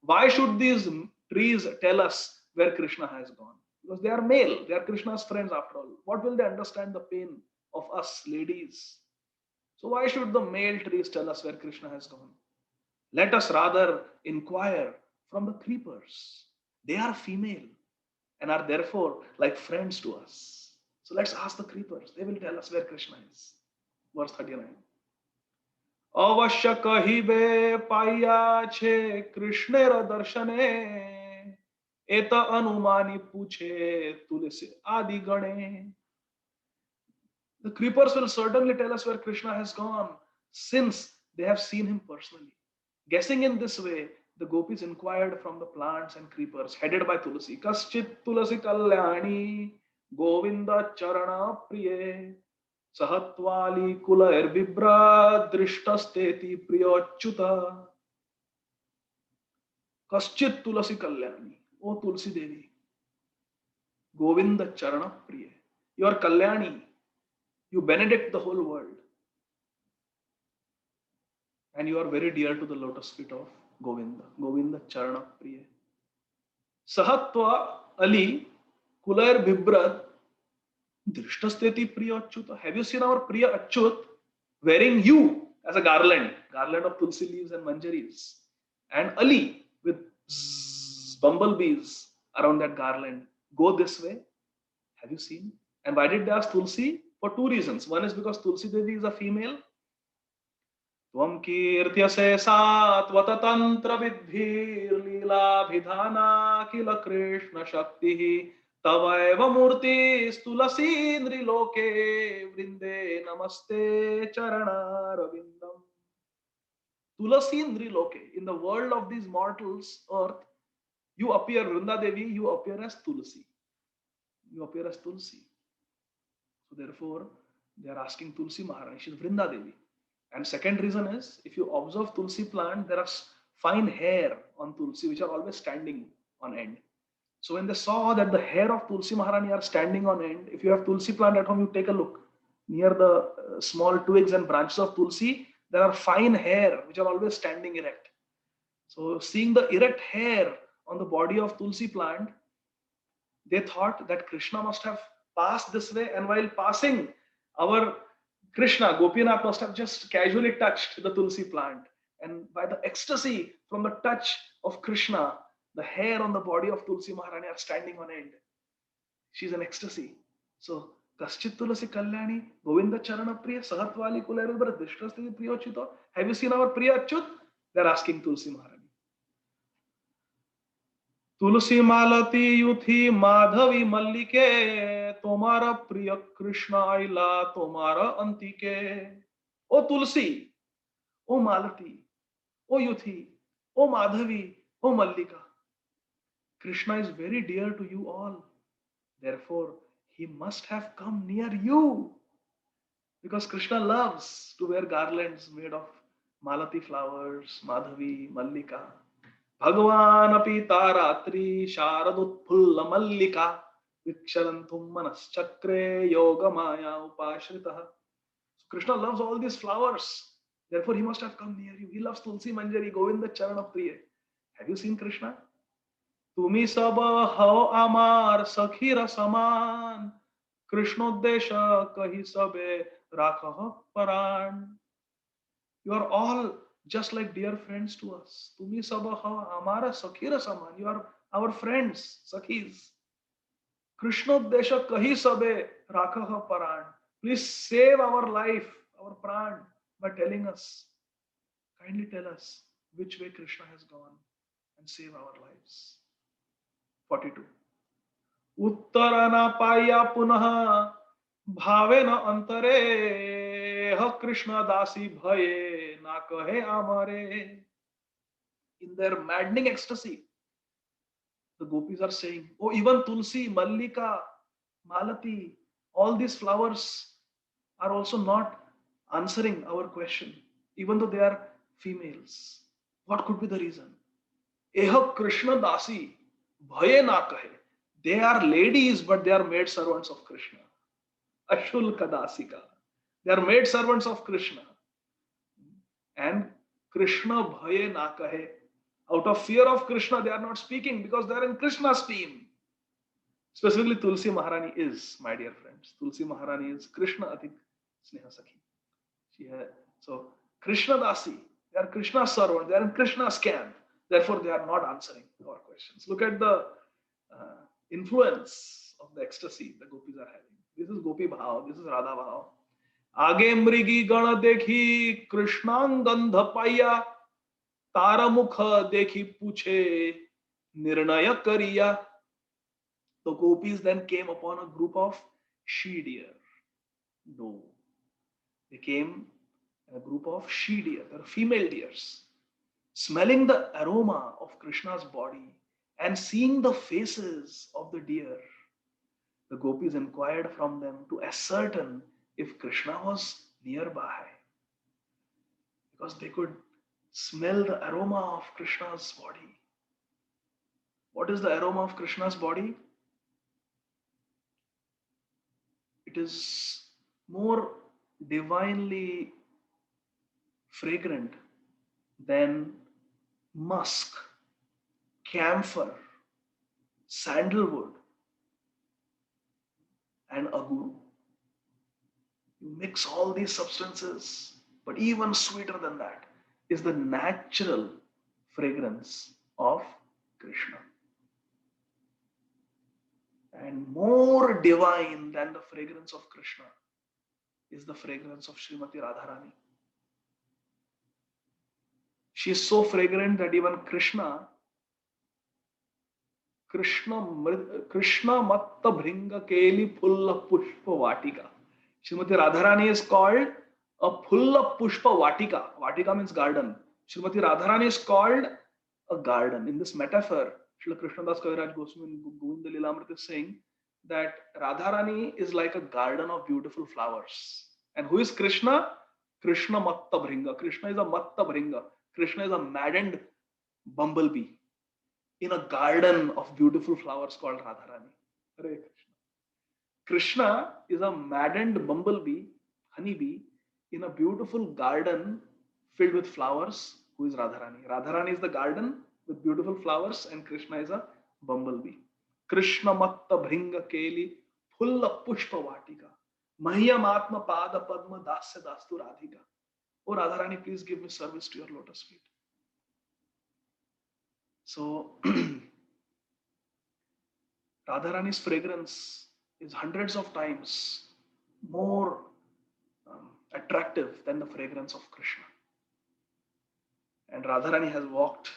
Why should these trees tell us where Krishna has gone? Because they are male, they are Krishna's friends after all. What will they understand the pain of us ladies? So why should the male trees tell us where Krishna has gone? Let us rather inquire from the creepers. They are female and are therefore like friends to us. So let's ask the creepers. They will tell us where Krishna is. Verse 39. Avashya kahibe paiya che Krishnera darshane eta anumani puche tulsi adi gane. The creepers will certainly tell us where Krishna has gone since they have seen him personally. Guessing in this way, the gopis inquired from the plants and creepers headed by Tulsi. Kaschit Tulasi Kalyani Govinda Charana Priye Sahatvali Kula Erbibra Drishtasteti Priyochuta. Kaschit Tulasi Kalyani. O Tulsi Devi. Govinda Charana Priye. You are Kalyani. You benedict the whole world. And you are very dear to the lotus feet of Govinda. Govinda Charana Priya. Sahatva Ali Kulair Bhibrad Drishtasteti Priya Achyuta. Have you seen our Priya Achyut wearing you as a garland of tulsi leaves and manjaris? And Ali with bumblebees around that garland. Go this way. Have you seen? And why did they ask Tulsi? For two reasons. One is because Tulsi Devi is a female. Tvam kirtyase satvatantra vidhir lila bhidhana kila Krishna shakti tavaiva murti stulasi indri loke vrinde namaste charana ravindam. Tulasi indri loke. In the world of these mortals, earth, you appear, Vrinda Devi, you appear as Tulsi. You appear as Tulsi. So therefore, they are asking Tulsi Maharani, she is Vrinda Devi. And second reason is, if you observe Tulsi plant, there are fine hair on Tulsi which are always standing on end. So when they saw that the hair of Tulsi Maharani are standing on end, if you have Tulsi plant at home, you take a look. Near the small twigs and branches of Tulsi, there are fine hair which are always standing erect. So seeing the erect hair on the body of Tulsi plant, they thought that Krishna must have passed this way, and while passing, our Krishna, Gopinath must have just casually touched the Tulsi plant. And by the ecstasy from the touch of Krishna, the hair on the body of Tulsi Maharani are standing on end. She's in ecstasy. So, Kaschit Tulasi Kalyani, Govinda Charana Priya, Sahatvali Kulerubra, Drishtastiti Priyochito. Have you seen our Priya Achyut? They're asking Tulsi Maharani. तुलसी मालती युथी माधवी मल्लिके तुम्हारा प्रिय कृष्ण आइला तुम्हारा अंतिके. ओ तुलसी, ओ मालती, ओ युथी, ओ madhavi, O mallika, Krishna is very dear to you all, therefore he must have come near you, because Krishna loves to wear garlands made of malati flowers, madhavi, mallika. भगवान अपि तारात्रि शारदोत्फुल्ल मल्लिका विक्षरन्तुं मनश्चक्रे योग माया उपाश्रितः. Krishna loves all these flowers, therefore he must have come near you. He loves Tulsi Manjari, Govinda Charana Priya. Have you seen Krishna? तुम्ही सब हो आमार सखीर समान, कृष्णोद्देश कही सबे राखह पराण. You are all just like dear friends to us. तुम्ही सब हो हमारा सखीर समान. You are our friends, sakhis. कृष्णोद्देश कही सबे राखह पराण. Please save our life, our pran, by telling us. Kindly tell us which way Krishna has gone and save our lives. 42. उत्तर न पाया पुनः भावे न अंतरे ह कृष्ण दासी भये ना कहे Amre. In their maddening ecstasy, the gopis are saying, oh, even Tulsi, Mallika, Malati, all these flowers are also not answering our question, even though they are females. What could be the reason? Eha Krishna Dasi, Bhaye na kahe. They are ladies, but they are maid servants of Krishna. Ashulka Dasika. They are maid servants of Krishna. And Krishna Bhaye na kahe. Out of fear of Krishna, they are not speaking because they are in Krishna's team. Specifically, Tulsi Maharani is, my dear friends. Tulsi Maharani is Krishna Atik Sneha Sakhi. So, Krishna Dasi, they are Krishna's servant, they are in Krishna's camp. Therefore, they are not answering our questions. Look at the influence of the ecstasy the gopis are having. This is Gopi Bhav, this is Radha Bhav. आगे मृगी गण देखी कृष्णांगंध पाइया तारमुख देखी पूछे निर्णय करिया. The gopis then came upon a group of she deer. No. They came in a group of she deer, they are female deers. Smelling the aroma of Krishna's body and seeing the faces of the deer, the gopis inquired from them to ascertain if Krishna was nearby. Because they could smell the aroma of Krishna's body. What is the aroma of Krishna's body? It is more divinely fragrant than musk, camphor, sandalwood, and aguru. You mix all these substances, but even sweeter than that is the natural fragrance of Krishna. And more divine than the fragrance of Krishna is the fragrance of Srimati Radharani. She is so fragrant that even Krishna Matta Bhringa Keli Phulla Pushpa Vatika. Srimati Radharani is called a Phulla Pushpa Vatika. Vatika means garden. Srimati Radharani is called a garden. In this metaphor, Srila Krishnadas Kaviraj Goswami in Govinda Lilamrita is saying that Radharani is like a garden of beautiful flowers. And who is Krishna? Krishna Matta Bhringa. Krishna is a Matta Bhringa. Krishna is a maddened bumblebee in a garden of beautiful flowers called Radharani. Hare Krishna. Krishna is a maddened bumblebee, honeybee, in a beautiful garden filled with flowers, who is Radharani. Radharani is the garden with beautiful flowers, and Krishna is a bumblebee. Krishna Matta Bhringa Keli Phulla Pushpa Vatika. Mahyam Atma Pada Padma Dasya Dastu Radhika. Oh Radharani, please give me service to your lotus feet. So, Radharani's fragrance is hundreds of times more attractive than the fragrance of Krishna. And Radharani has walked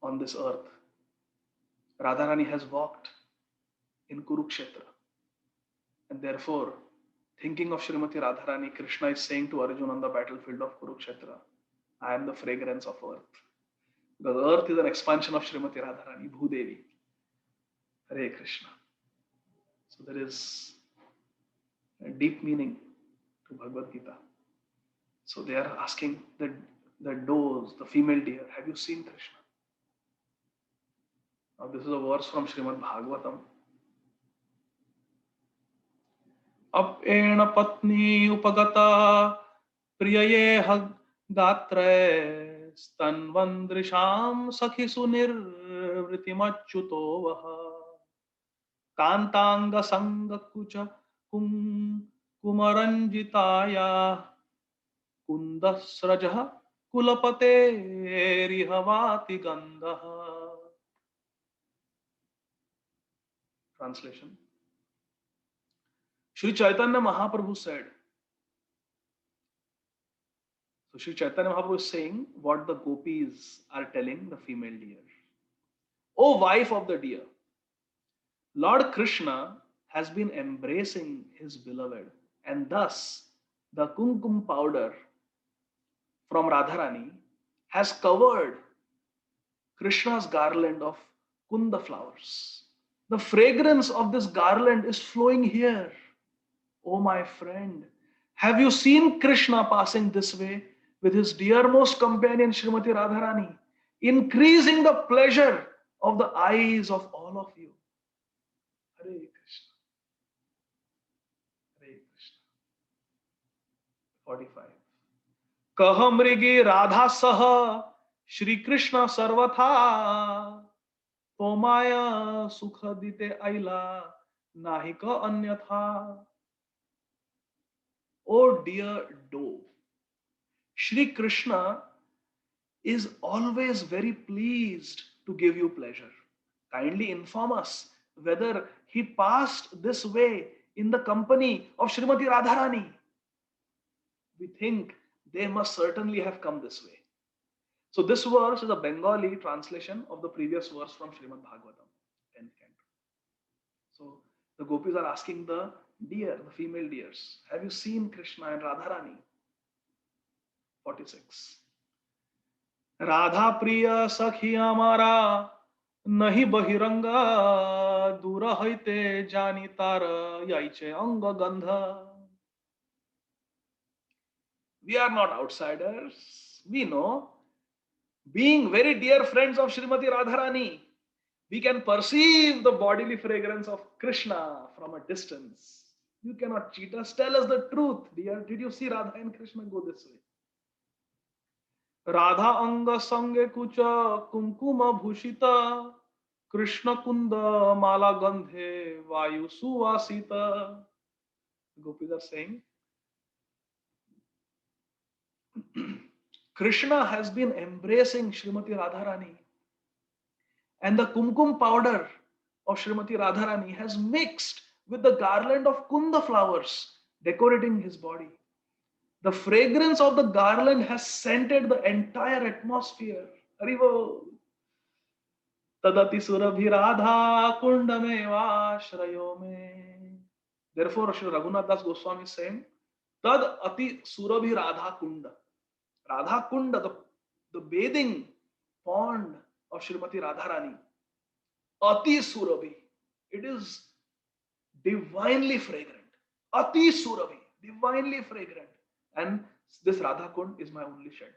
on this earth Radharani has walked in Kurukshetra. And therefore, thinking of Srimati Radharani, Krishna is saying to Arjuna on the battlefield of Kurukshetra, I am the fragrance of earth. Because earth is an expansion of Srimati Radharani, Bhudevi. Hare Krishna. So there is a deep meaning to Bhagavad Gita. So they are asking the does, the female deer, have you seen Krishna? Now this is a verse from Srimad Bhagavatam. Apena patni upagata priyaye gatre stanvandrisham sakhisu nirvritimachyuto vaha kantanga sangakucha kumaranjitaya kundasrajah kulapate rihavati gandha. Translation. Sri Chaitanya Mahaprabhu said, so Sri Chaitanya Mahaprabhu is saying what the gopis are telling the female deer. O wife of the deer, Lord Krishna has been embracing his beloved, and thus the kumkum powder from Radharani has covered Krishna's garland of kunda flowers. The fragrance of this garland is flowing here. Oh my friend, have you seen Krishna passing this way with his dearmost companion Srimati Radharani, increasing the pleasure of the eyes of all of you? Hare Krishna. Hare Krishna. 45. Kaha mrigi radha saha Shri Krishna sarvatha tomaya sukha dite aila nahika anyatha. Oh dear doe, Shri Krishna is always very pleased to give you pleasure. Kindly inform us whether he passed this way in the company of Srimati Radharani. We think they must certainly have come this way. So this verse is a Bengali translation of the previous verse from Srimad Bhagavatam, 10th canto. So the gopis are asking the deer, the female deers, have you seen Krishna and Radharani? 46. Radha priya sakhi amara nahi bahiranga dura haite jani tara yaiche anga gandha. We are not outsiders. We know, being very dear friends of Srimati Radharani, we can perceive the bodily fragrance of Krishna from a distance. You cannot cheat us. Tell us the truth, dear. Did you see Radha and Krishna go this way? Radha anga sange kucha kumkuma bhushita Krishna kunda mala gandhe vayu suvasita. Gopis are saying, Krishna has been embracing Srimati Radharani, and the kumkum powder of Srimati Radharani has mixed with the garland of kunda flowers decorating his body. The fragrance of the garland has scented the entire atmosphere. Haribo. Tadati surabhi radha kundameva shrayo me. Therefore, Sri Raghunath Das Goswami is saying, Tad ati surabhi radha kunda. Radha kunda, the bathing pond of Srimati Radharani. Ati surabhi. It is divinely fragrant. Ati surabhi. Divinely fragrant. And this Radha Kund is my only shelter.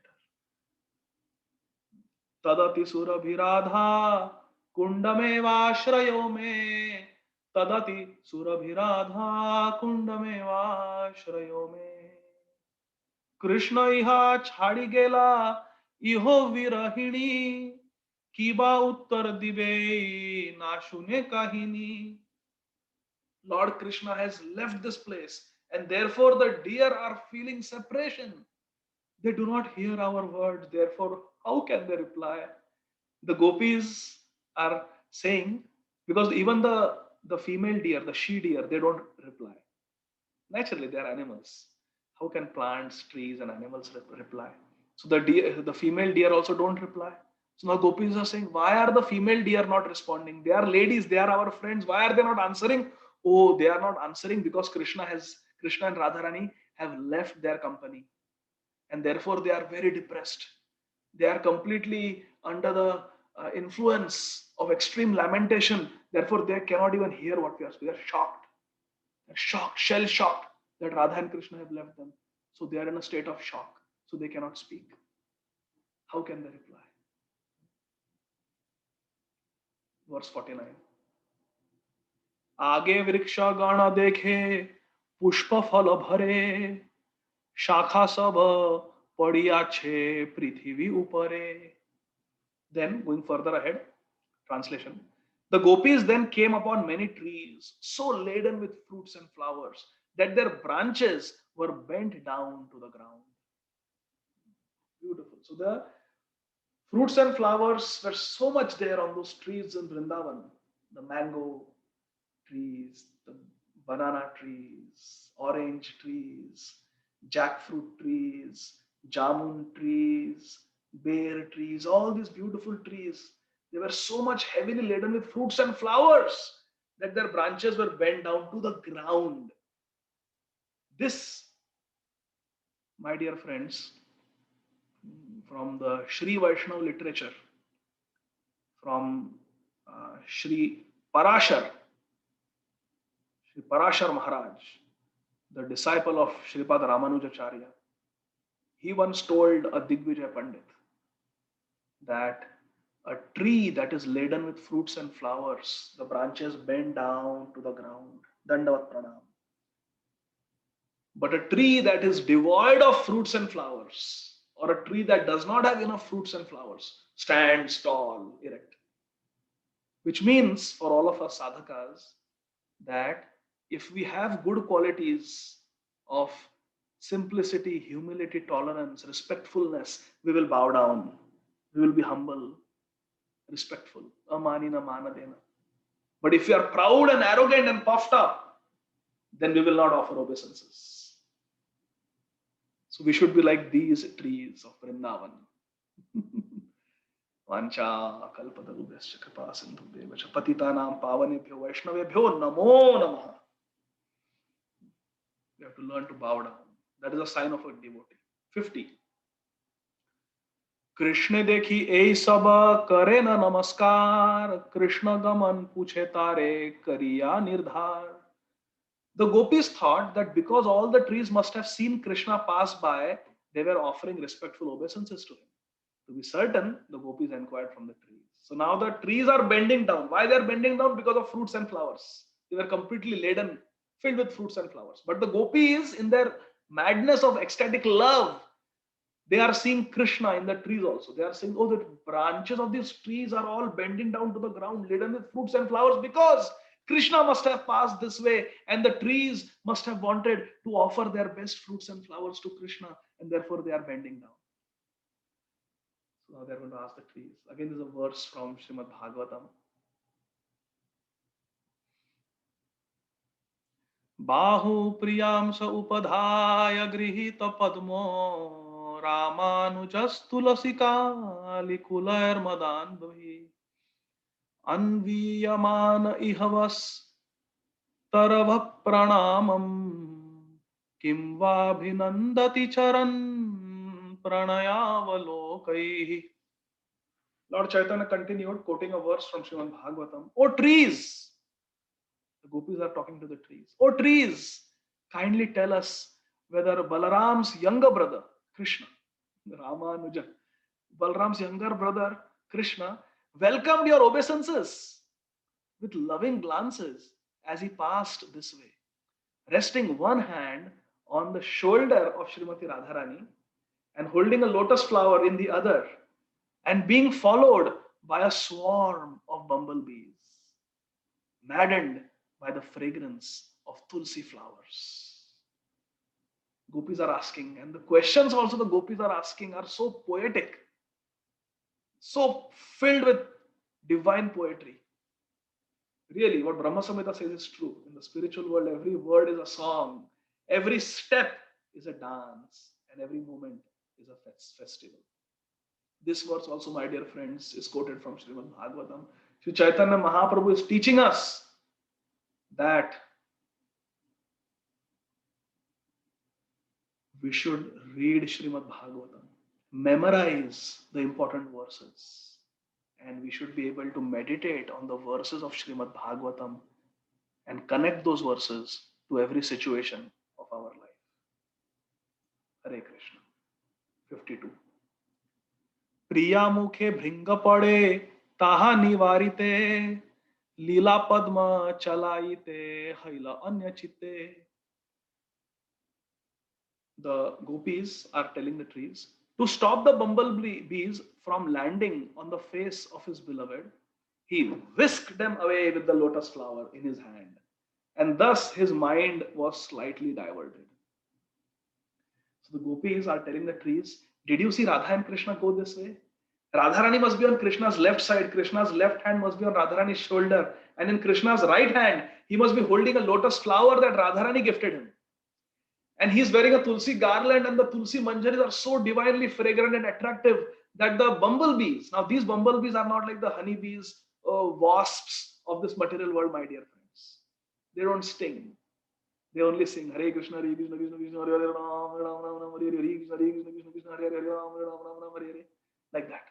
Tadati surabhi radha kundameva shrayo me. Tadati surabhi radha kundameva shrayo me. Krishna iha chhadi gela iho virahini kiba uttar dibe na shune kahini. Lord Krishna has left this place, and therefore the deer are feeling separation. They do not hear our words, therefore how can they reply? The gopis are saying, because even the female deer, the she deer, they don't reply. Naturally, they are animals. How can plants, trees, and animals reply? So the female deer also don't reply. So now gopis are saying, why are the female deer not responding? They are ladies, they are our friends. Why are they not answering? Oh, they are not answering because Krishna and Radharani have left their company, and therefore they are very depressed. They are completely under the influence of extreme lamentation. Therefore, they cannot even hear what we are saying. They are shocked. They're shocked, shell shocked that Radha and Krishna have left them. So they are in a state of shock. So they cannot speak. How can they reply? Verse 49. आगे वृक्ष गण देखे पुष्प फल भरे शाखा सब पड़िया छे पृथ्वी उपरे. Then going further ahead, translation. The gopis then came upon many trees so laden with fruits and flowers that their branches were bent down to the ground. Beautiful. So the fruits and flowers were so much there on those trees in Vrindavan. The mango trees, the banana trees, orange trees, jackfruit trees, jamun trees, bear trees, all these beautiful trees. They were so much heavily laden with fruits and flowers that their branches were bent down to the ground. This, my dear friends, from the Sri Vaishnava literature, from Sri Parashar Maharaj, the disciple of Sripad Ramanujacharya, he once told a Digvijay Pandit that a tree that is laden with fruits and flowers, the branches bend down to the ground, Dandavat Pranam. But a tree that is devoid of fruits and flowers, or a tree that does not have enough fruits and flowers, stands tall, erect. Which means for all of us sadhakas that if we have good qualities of simplicity, humility, tolerance, respectfulness, we will bow down. We will be humble, respectful. Amanina manadena. But if we are proud and arrogant and puffed up, then we will not offer obeisances. So we should be like these trees of Vrindavan. वांछा कल्पतरुभ्यश्च कृपा सिन्धुभ्येव च पतितानां पावनेभ्यो वैष्णवेभ्यो नमो नमः. We have to learn to bow down. That is a sign of a devotee. 50. Krishna देखी ए सब करे न नमस्कार कृष्ण गमन पूछे तारे करिया निर्धार. The gopis thought that because all the trees must have seen Krishna pass by, they were offering respectful obeisances to him. To be certain, the gopis inquired from the trees. So now the trees are bending down. Why they are bending down? Because of fruits and flowers. They were completely laden, filled with fruits and flowers. But the gopis, in their madness of ecstatic love, they are seeing Krishna in the trees also. They are saying, oh, the branches of these trees are all bending down to the ground, laden with fruits and flowers, because Krishna must have passed this way, and the trees must have wanted to offer their best fruits and flowers to Krishna, and therefore they are bending down. So now they're going to ask the trees. Again, there's a verse from Srimad Bhagavatam. Bahu priyam sa upadhaya grihita padmo Ramanujastulasica likular madandhi Anviyaman ihavas tarava pranamam Kimva bhinandati charan pranayavalokai. Lord Chaitanya continued quoting a verse from Srimad Bhagavatam. O trees! The gopis are talking to the trees. O trees! Kindly tell us whether Balaram's younger brother, Krishna, Ramanuja, Balaram's younger brother, Krishna, welcomed your obeisances with loving glances as he passed this way, resting one hand on the shoulder of Srimati Radharani and holding a lotus flower in the other, and being followed by a swarm of bumblebees, maddened by the fragrance of tulsi flowers. Gopis are asking, and the questions also the gopis are asking are so poetic, so filled with divine poetry. Really, what Brahma Samhita says is true. In the spiritual world, every word is a song, every step is a dance, and every moment is a festival. This verse also, my dear friends, is quoted from Srimad Bhagavatam. Sri Chaitanya Mahaprabhu is teaching us that we should read Srimad Bhagavatam, memorize the important verses, and we should be able to meditate on the verses of Srimad Bhagavatam and connect those verses to every situation of our life. Hare Krishna. 52. प्रिया मुखे भृंग पड़े ताहा निवारिते लीला पद्म चलाइते हैला अन्य चित्ते. The gopis are telling the trees to stop the bumblebees from landing on the face of his beloved. He whisked them away with the lotus flower in his hand, and thus his mind was slightly diverted. So the gopis are telling the trees, did you see Radha and Krishna go this way? Radharani must be on Krishna's left side. Krishna's left hand must be on Radharani's shoulder. And in Krishna's right hand, he must be holding a lotus flower that Radharani gifted him. And he's wearing a tulsi garland, and the tulsi manjaris are so divinely fragrant and attractive that the bumblebees, now these bumblebees are not like the honeybees or wasps of this material world, my dear friends. They don't sting. They only sing Hare Krishna, Hare Krishna, Krishna Krishna, Hare Hare, Ram Ram, Ram Ram, Hare Hare, Hare Krishna, Hare Krishna, Krishna Krishna, Hare Hare, Ram Ram, Ram Ram, Hare Hare, like that.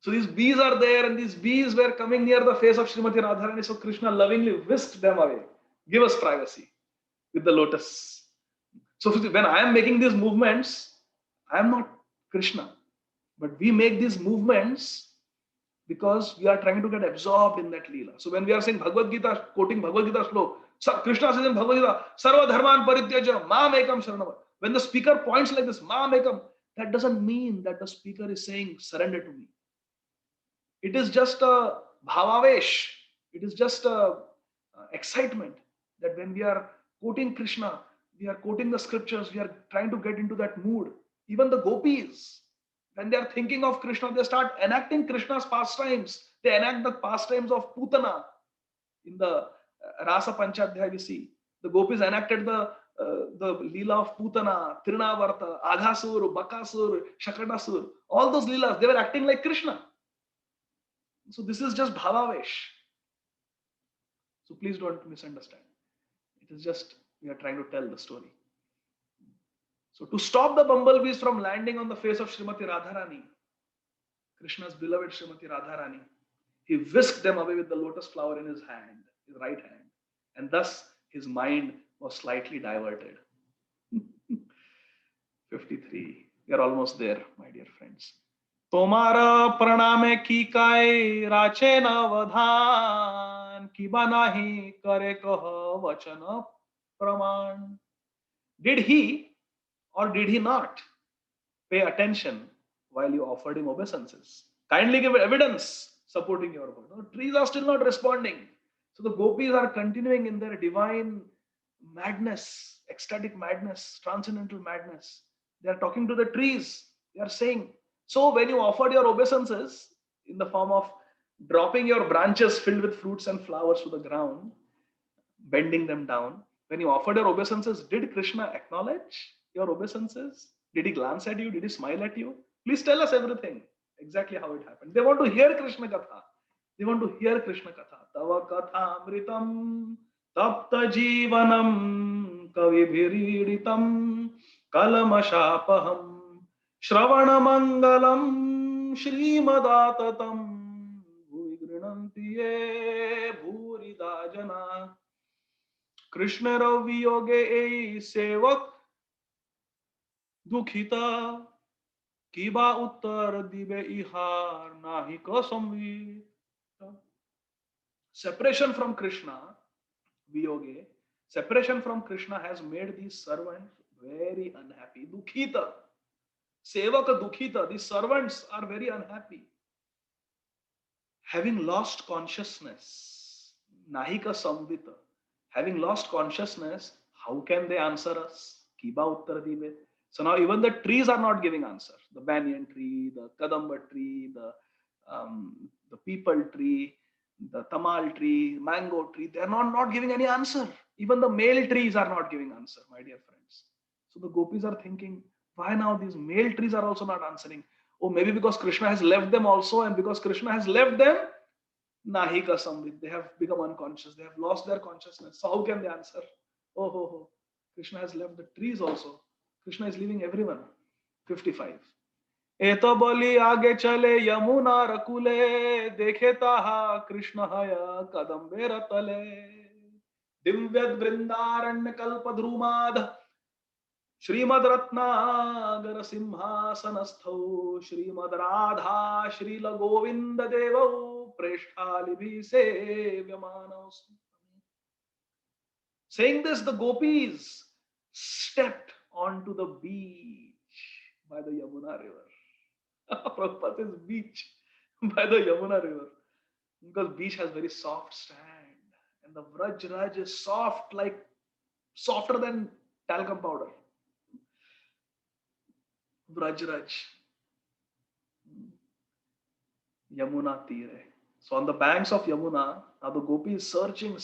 So these bees are there, and these bees were coming near the face of Srimati Radharani. So Krishna lovingly whisked them away. Give us privacy with the lotus. So when I am making these movements, I am not Krishna, but we make these movements because we are trying to get absorbed in that Leela. So when we are saying Bhagavad Gita, quoting Bhagavad Gita slow, Krishna says in Bhagavad Gita, Sarva Dharman Parityaja, Mam Ekam Sharanam. When the speaker points like this, Mam Ekam, that doesn't mean that the speaker is saying, surrender to me. It is just a bhavavesh. It is just a excitement that when we are quoting Krishna, we are quoting the scriptures, we are trying to get into that mood. Even the gopis, when they are thinking of Krishna, they start enacting Krishna's pastimes. They enact the pastimes of Putana. In the Rasa Panchadhyaya, we see the gopis enacted the Leela of Putana, Trinavarta, Aghasur, Bakasur, Shakadasur. All those Leelas, they were acting like Krishna. So this is just bhavavesh. So please don't misunderstand. It is just, we are trying to tell the story. So to stop the bumblebees from landing on the face of Srimati Radharani, Krishna's beloved Srimati Radharani, he whisked them away with the lotus flower in his hand, his right hand. And thus his mind was slightly diverted. 53. We are almost there, my dear friends. Tomara praname ki kai rache na vadhan ki banahi kare kaha vachana praman. Did he or did he not pay attention while you offered him obeisances? Kindly give evidence supporting your word. No, trees are still not responding. So the gopis are continuing in their divine madness, ecstatic madness, transcendental madness. They are talking to the trees. They are saying, so when you offered your obeisances in the form of dropping your branches filled with fruits and flowers to the ground, bending them down, when you offered your obeisances, did Krishna acknowledge your obeisances? Did he glance at you? Did he smile at you? Please tell us everything, exactly how it happened. They want to hear Krishna Katha. They want to hear Krishna Katha. Tava Katha Amritam Tapta Jivanam Kavibhiriditam Kalamashapaham Shravana Mangalam Shrimadatam Bhuigrinantiye Bhurida Jana Krishna Raviyoge Sevak Dukhita Kiba Uttar Dibe Ihar Nahika Samvita. Separation from Krishna, Viyoge, separation from Krishna has made these servants very unhappy. Dukhita. Sevaka Dukhita. These servants are very unhappy. Having lost consciousness, Nahika Samvita. Having lost consciousness, how can they answer us? Kiba Uttar Dibe. So now even the trees are not giving answer. The banyan tree, the kadamba tree, the peepal tree, the tamal tree, mango tree, they are not giving any answer. Even the male trees are not giving answer, my dear friends. So the gopis are thinking, why now these male trees are also not answering? Or maybe because Krishna has left them also, and because Krishna has left them, Nahika Samvit, they have become unconscious, they have lost their consciousness. So how can they answer? Oh, ho, ho. Krishna has left the trees also. Krishna is leaving everyone. 55. एतो बोली आगे चले यमुना रकुले देखे ताहा कृष्ण हया कदम्बे रतले दिव्य वृंदारण्य कल्प ध्रुमाद श्रीमद रत्नागर सिंहासनस्थौ Shrimad Radha Srila Govind देवौ प्रेष्ठालिभि सेव्यमानौ. Saying this, the gopis stepped onto the beach by the Yamuna river. Prabhupada says beach by the Yamuna river, because beach has very soft sand and the Vraj is soft, like softer than talcum powder. Vraj, Yamuna Tire. So on the banks of Yamuna, now the gopis searching,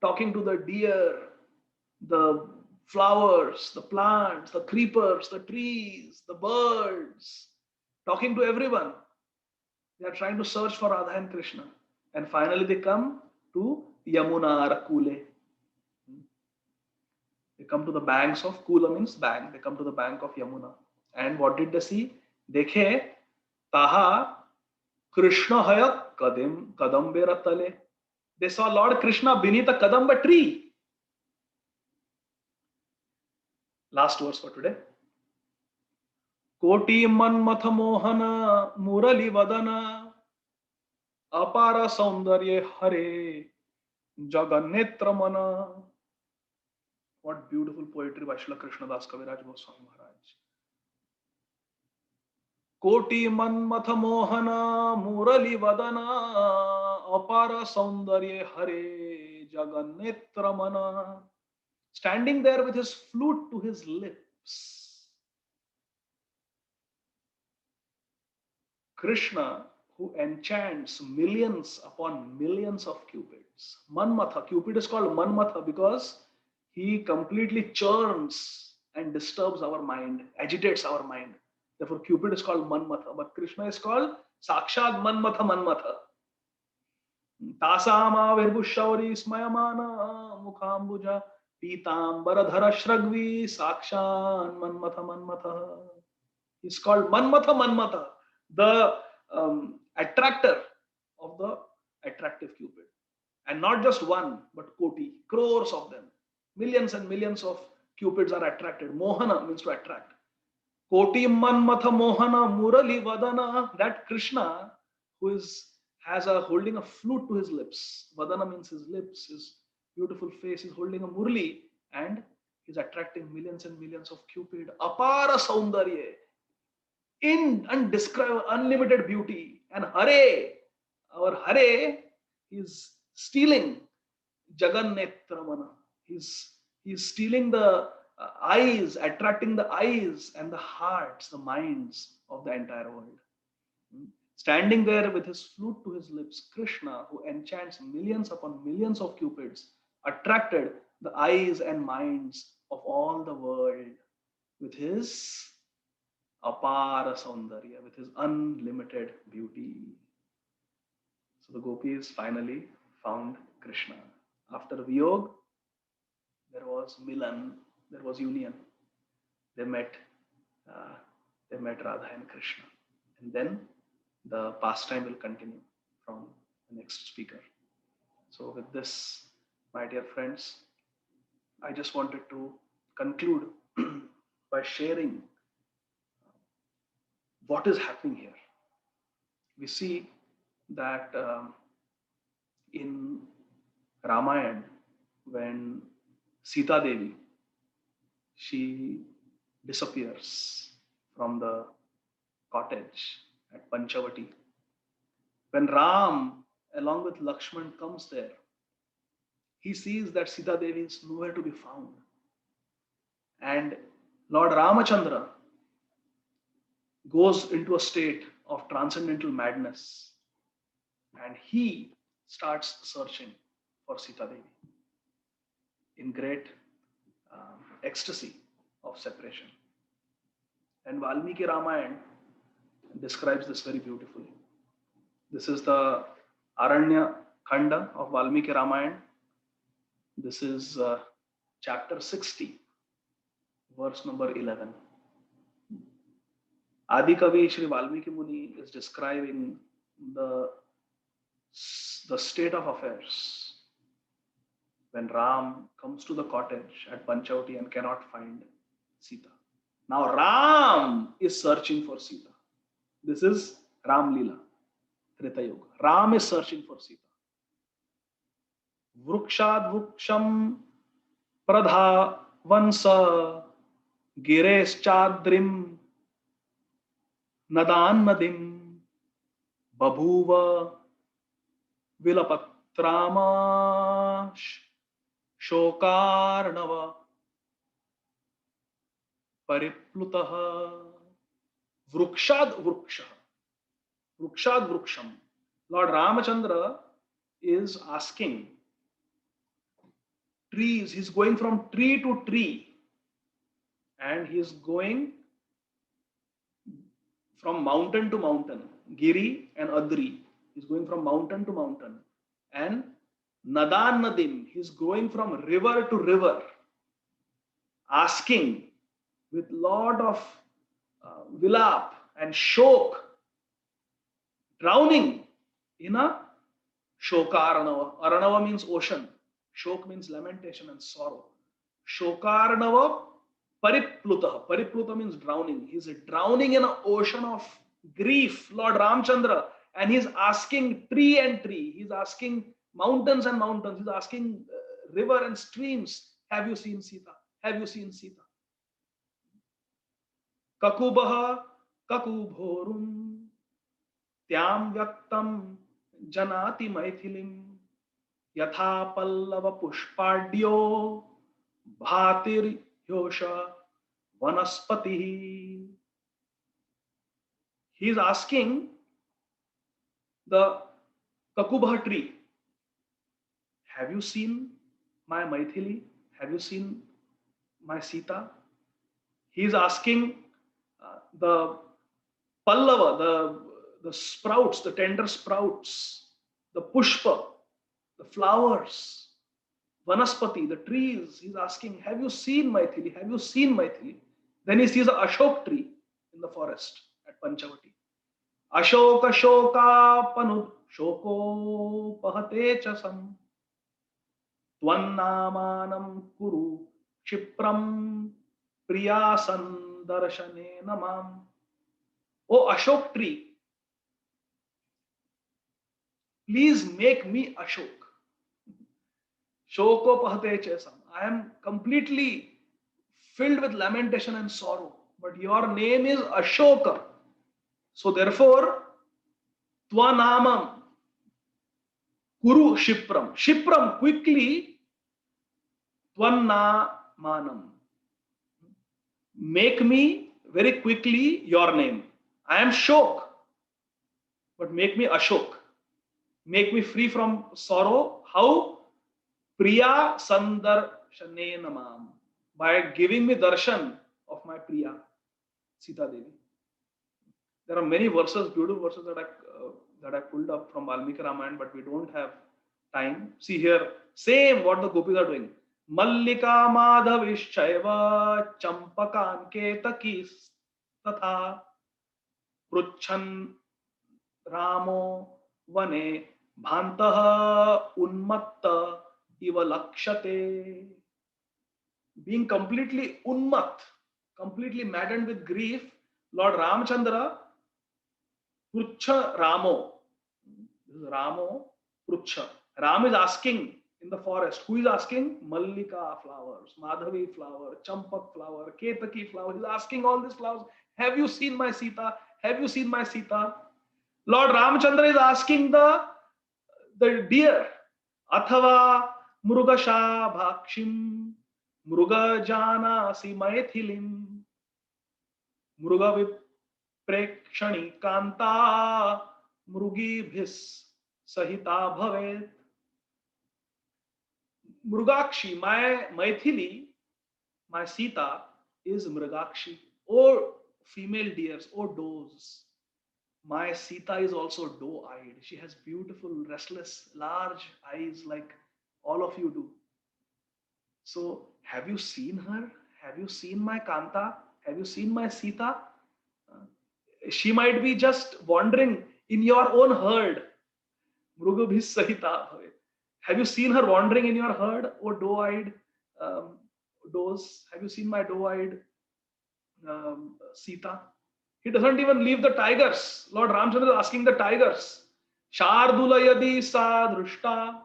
talking to the deer, the flowers, the plants, the creepers, the trees, the birds, talking to everyone. They are trying to search for Radha and Krishna. And finally they come to Yamuna Rakule. They come to the banks of Kula means bank. They come to the bank of Yamuna. And what did they see? Dekhe taha Krishna haya kadambe ratale. They saw Lord Krishna beneath a kadamba tree. Last verse for today. Koti manmatha mohana murali vadana apara saundarye hare jagannetra mana. What beautiful poetry by Srila Krishnadas Kaviraj Goswami Maharaj. Koti manmatha mohana murali vadana apara saundarye hare jagannetra mana. Standing there with his flute to his lips, Krishna, who enchants millions upon millions of cupids. Manmatha, Cupid is called Manmatha because he completely churns and disturbs our mind, agitates our mind. Therefore, Cupid is called Manmatha, but Krishna is called Sakshad Manmatha. Tasama Virbhushauri Smayamana Mukhambuja Pitambara Shragvi Sakshan Manmatha. He's called Manmatha, the attractor of the attractive Cupid. And not just one, but koti, crores of them. Millions and millions of Cupids are attracted. Mohana means to attract. Koti Manmatha Mohana Murali Vadana, that Krishna who has holding a flute to his lips. Vadana means his lips, his beautiful face. He's holding a murli and he's attracting millions and millions of Cupid. Apara Saundarye, in undescribable, unlimited beauty. And Hare, our Hare, is stealing Jagannetramana. He's stealing the eyes, attracting the eyes and the hearts, the minds of the entire world. Standing there with his flute to his lips, Krishna, who enchants millions upon millions of cupids, attracted the eyes and minds of all the world with his apara saundarya, with his unlimited beauty. So the gopis finally found Krishna. After Viyog, there was Milan, there was union. They met Radha and Krishna. And then the pastime will continue from the next speaker. So with this, my dear friends, I just wanted to conclude by sharing what is happening here. We see that in Ramayana, when Sita Devi, she disappears from the cottage at Panchavati. When Ram, along with Lakshman, comes there, he sees that Sita Devi is nowhere to be found. And Lord Ramachandra goes into a state of transcendental madness and he starts searching for Sita Devi in great ecstasy of separation. And Valmiki Ramayana describes this very beautifully. This is the Aranya Khanda of Valmiki Ramayana. This is chapter 60, verse number 11. Adi Kavi Shri Valmiki Muni is describing the state of affairs when Ram comes to the cottage at Panchavati and cannot find Sita. Now Ram is searching for Sita. This is Ram Leela, Treta Yuga. Ram is searching for Sita. Vrukshad Vruksham Pradhavansa Gires Chadrim Nadan Nadim Babhuva Vilapatrama Shokarnava Pariplutaha Vrukshad Vruksha. Vrukshad Vruksham. Lord Ramachandra is asking trees, he's going from tree to tree, and he's going from mountain to mountain, Giri and Adri. He's going from mountain to mountain. And Nadan Nadim, he's going from river to river, asking with lot of vilap and shok, drowning in a shokarnava. Arnava means ocean. Shok means lamentation and sorrow. Shokarnava Pariplutaha. Paripluta means drowning. He's drowning in an ocean of grief, Lord Ramchandra. And he's asking tree and tree. He's asking mountains and mountains. He's asking river and streams. Have you seen Sita? Have you seen Sita? Kakubaha kakubhorum tyam vyaktam janati maithilim yatha pallava pushpadyo bhatir yosha vanaspati. He is asking the Kakubha tree, have you seen my Maithili? Have you seen my Sita? He is asking the Pallava, the sprouts, the tender sprouts, the Pushpa, the flowers, Vanaspati, the trees. He's asking, have you seen Maithili? Have you seen Maithili? Then he sees an Ashok tree in the forest at Panchavati. Ashoka shoka panud shoko pahate chasam tvannamanam kuru Shipram priyasan darshane namam. O Ashok tree, please make me Ashok. Shoko pahate chasam. I am completely filled with lamentation and sorrow, but your name is Ashoka. So therefore, Tvanamam Kuru Shipram. Shipram, quickly, Tvannamanam. Make me very quickly your name. I am Shok, but make me Ashok. Make me free from sorrow. How? Priya Sandarshane Namam. By giving me darshan of my Priya, Sita Devi. There are many verses, beautiful verses that I pulled up from Valmiki Ramayana, but we don't have time. See here, same what the gopis are doing. Mallika Madhavishchaiva Champakan Ketakis Tatha Pruchan Ramo Vane Bhantaha Unmatta Iva Lakshate. Being completely unmat, completely maddened with grief, Lord Ramchandra Prucha Ramo. This is Ramo Prucha. Ram is asking in the forest. Who is asking? Mallika flowers, Madhavi flower, Champak flower, Ketaki flower. He is asking all these flowers. Have you seen my Sita? Have you seen my Sita? Lord Ramchandra is asking the deer. Athava Murugasha Bhakshim Muruga Janasi Maithilim Muruga Prekshani Kanta Murugi Bhis Sahita Bhavet. Mrugakshi, my Maithili, my Sita is Mrugakshi. Or female deers, or does. My Sita is also doe-eyed. She has beautiful, restless, large eyes like all of you do. So, have you seen her? Have you seen my Kanta? Have you seen my Sita? Uh, she might be just wandering in your own herd. Mrugabhis Sahita. Have you seen her wandering in your herd, O doe-eyed um, does? Have you seen my doe-eyed Sita? He doesn't even leave the tigers. Lord Ramchandra is asking the tigers. Shardula yadi sa drushta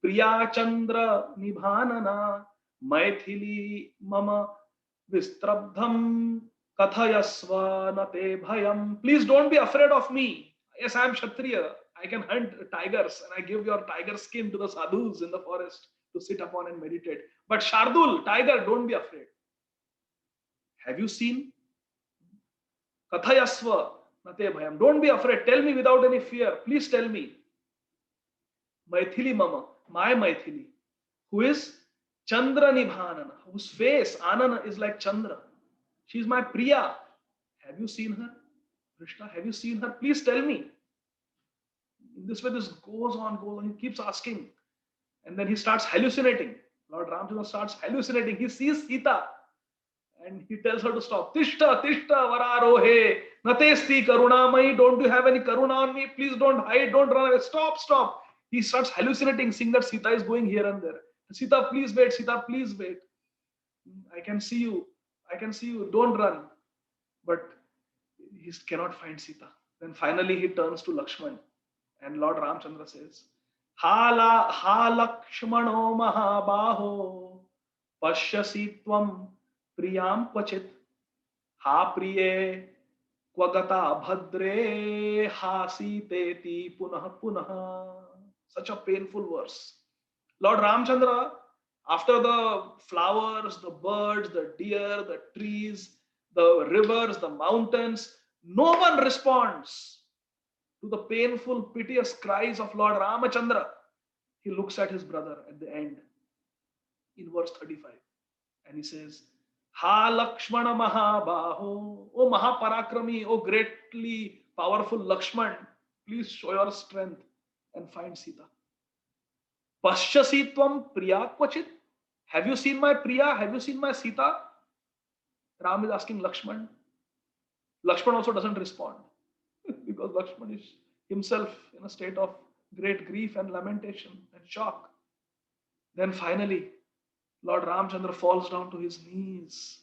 priya chandra nibhanana maithili mama vistrabdham kathayasva nate bhayam. Please don't be afraid of me. Yes, I am Kshatriya. I can hunt tigers and I give your tiger skin to the sadhus in the forest to sit upon and meditate. But Shardul, tiger, don't be afraid. Have you seen? Kathayasva nate bhayam. Don't be afraid. Tell me without any fear. Please tell me. Maithili mama, my Maithili, who is Chandra Nibhanana, whose face, Anana, is like Chandra. She is my Priya. Have you seen her? Krishna, have you seen her? Please tell me. In this way, this goes on. He keeps asking. And then he starts hallucinating. Lord Ramchandra starts hallucinating. He sees Sita. And he tells her to stop. Tishta, Tishta, Vararohe, Natesti, Karunamai. Don't you have any Karuna on me? Please don't hide, don't run away. Stop, stop. He starts hallucinating, seeing that Sita is going here and there. Sita, please wait. Sita, please wait. I can see you. I can see you. Don't run. But he cannot find Sita. Then finally he turns to Lakshman. And Lord Ramchandra says, Ha Lakshmano Mahabaho Pashyasi Tvam Priyam Kvachit Ha Priye Kvagata Bhadre Ha Siteti Punah Punah. Such a painful verse. Lord Ramchandra, after the flowers, the birds, the deer, the trees, the rivers, the mountains, no one responds to the painful, piteous cries of Lord Ramachandra. He looks at his brother at the end in verse 35 and he says, Ha Lakshmana Mahabaho, O Mahaparakrami, O greatly powerful Lakshman, please show your strength and find Sita. Pashyasi Tvam Priya Kvachit. Have you seen my Priya? Have you seen my Sita? Ram is asking Lakshman. Lakshman also doesn't respond because Lakshman is himself in a state of great grief and lamentation and shock. Then finally, Lord Ramchandra falls down to his knees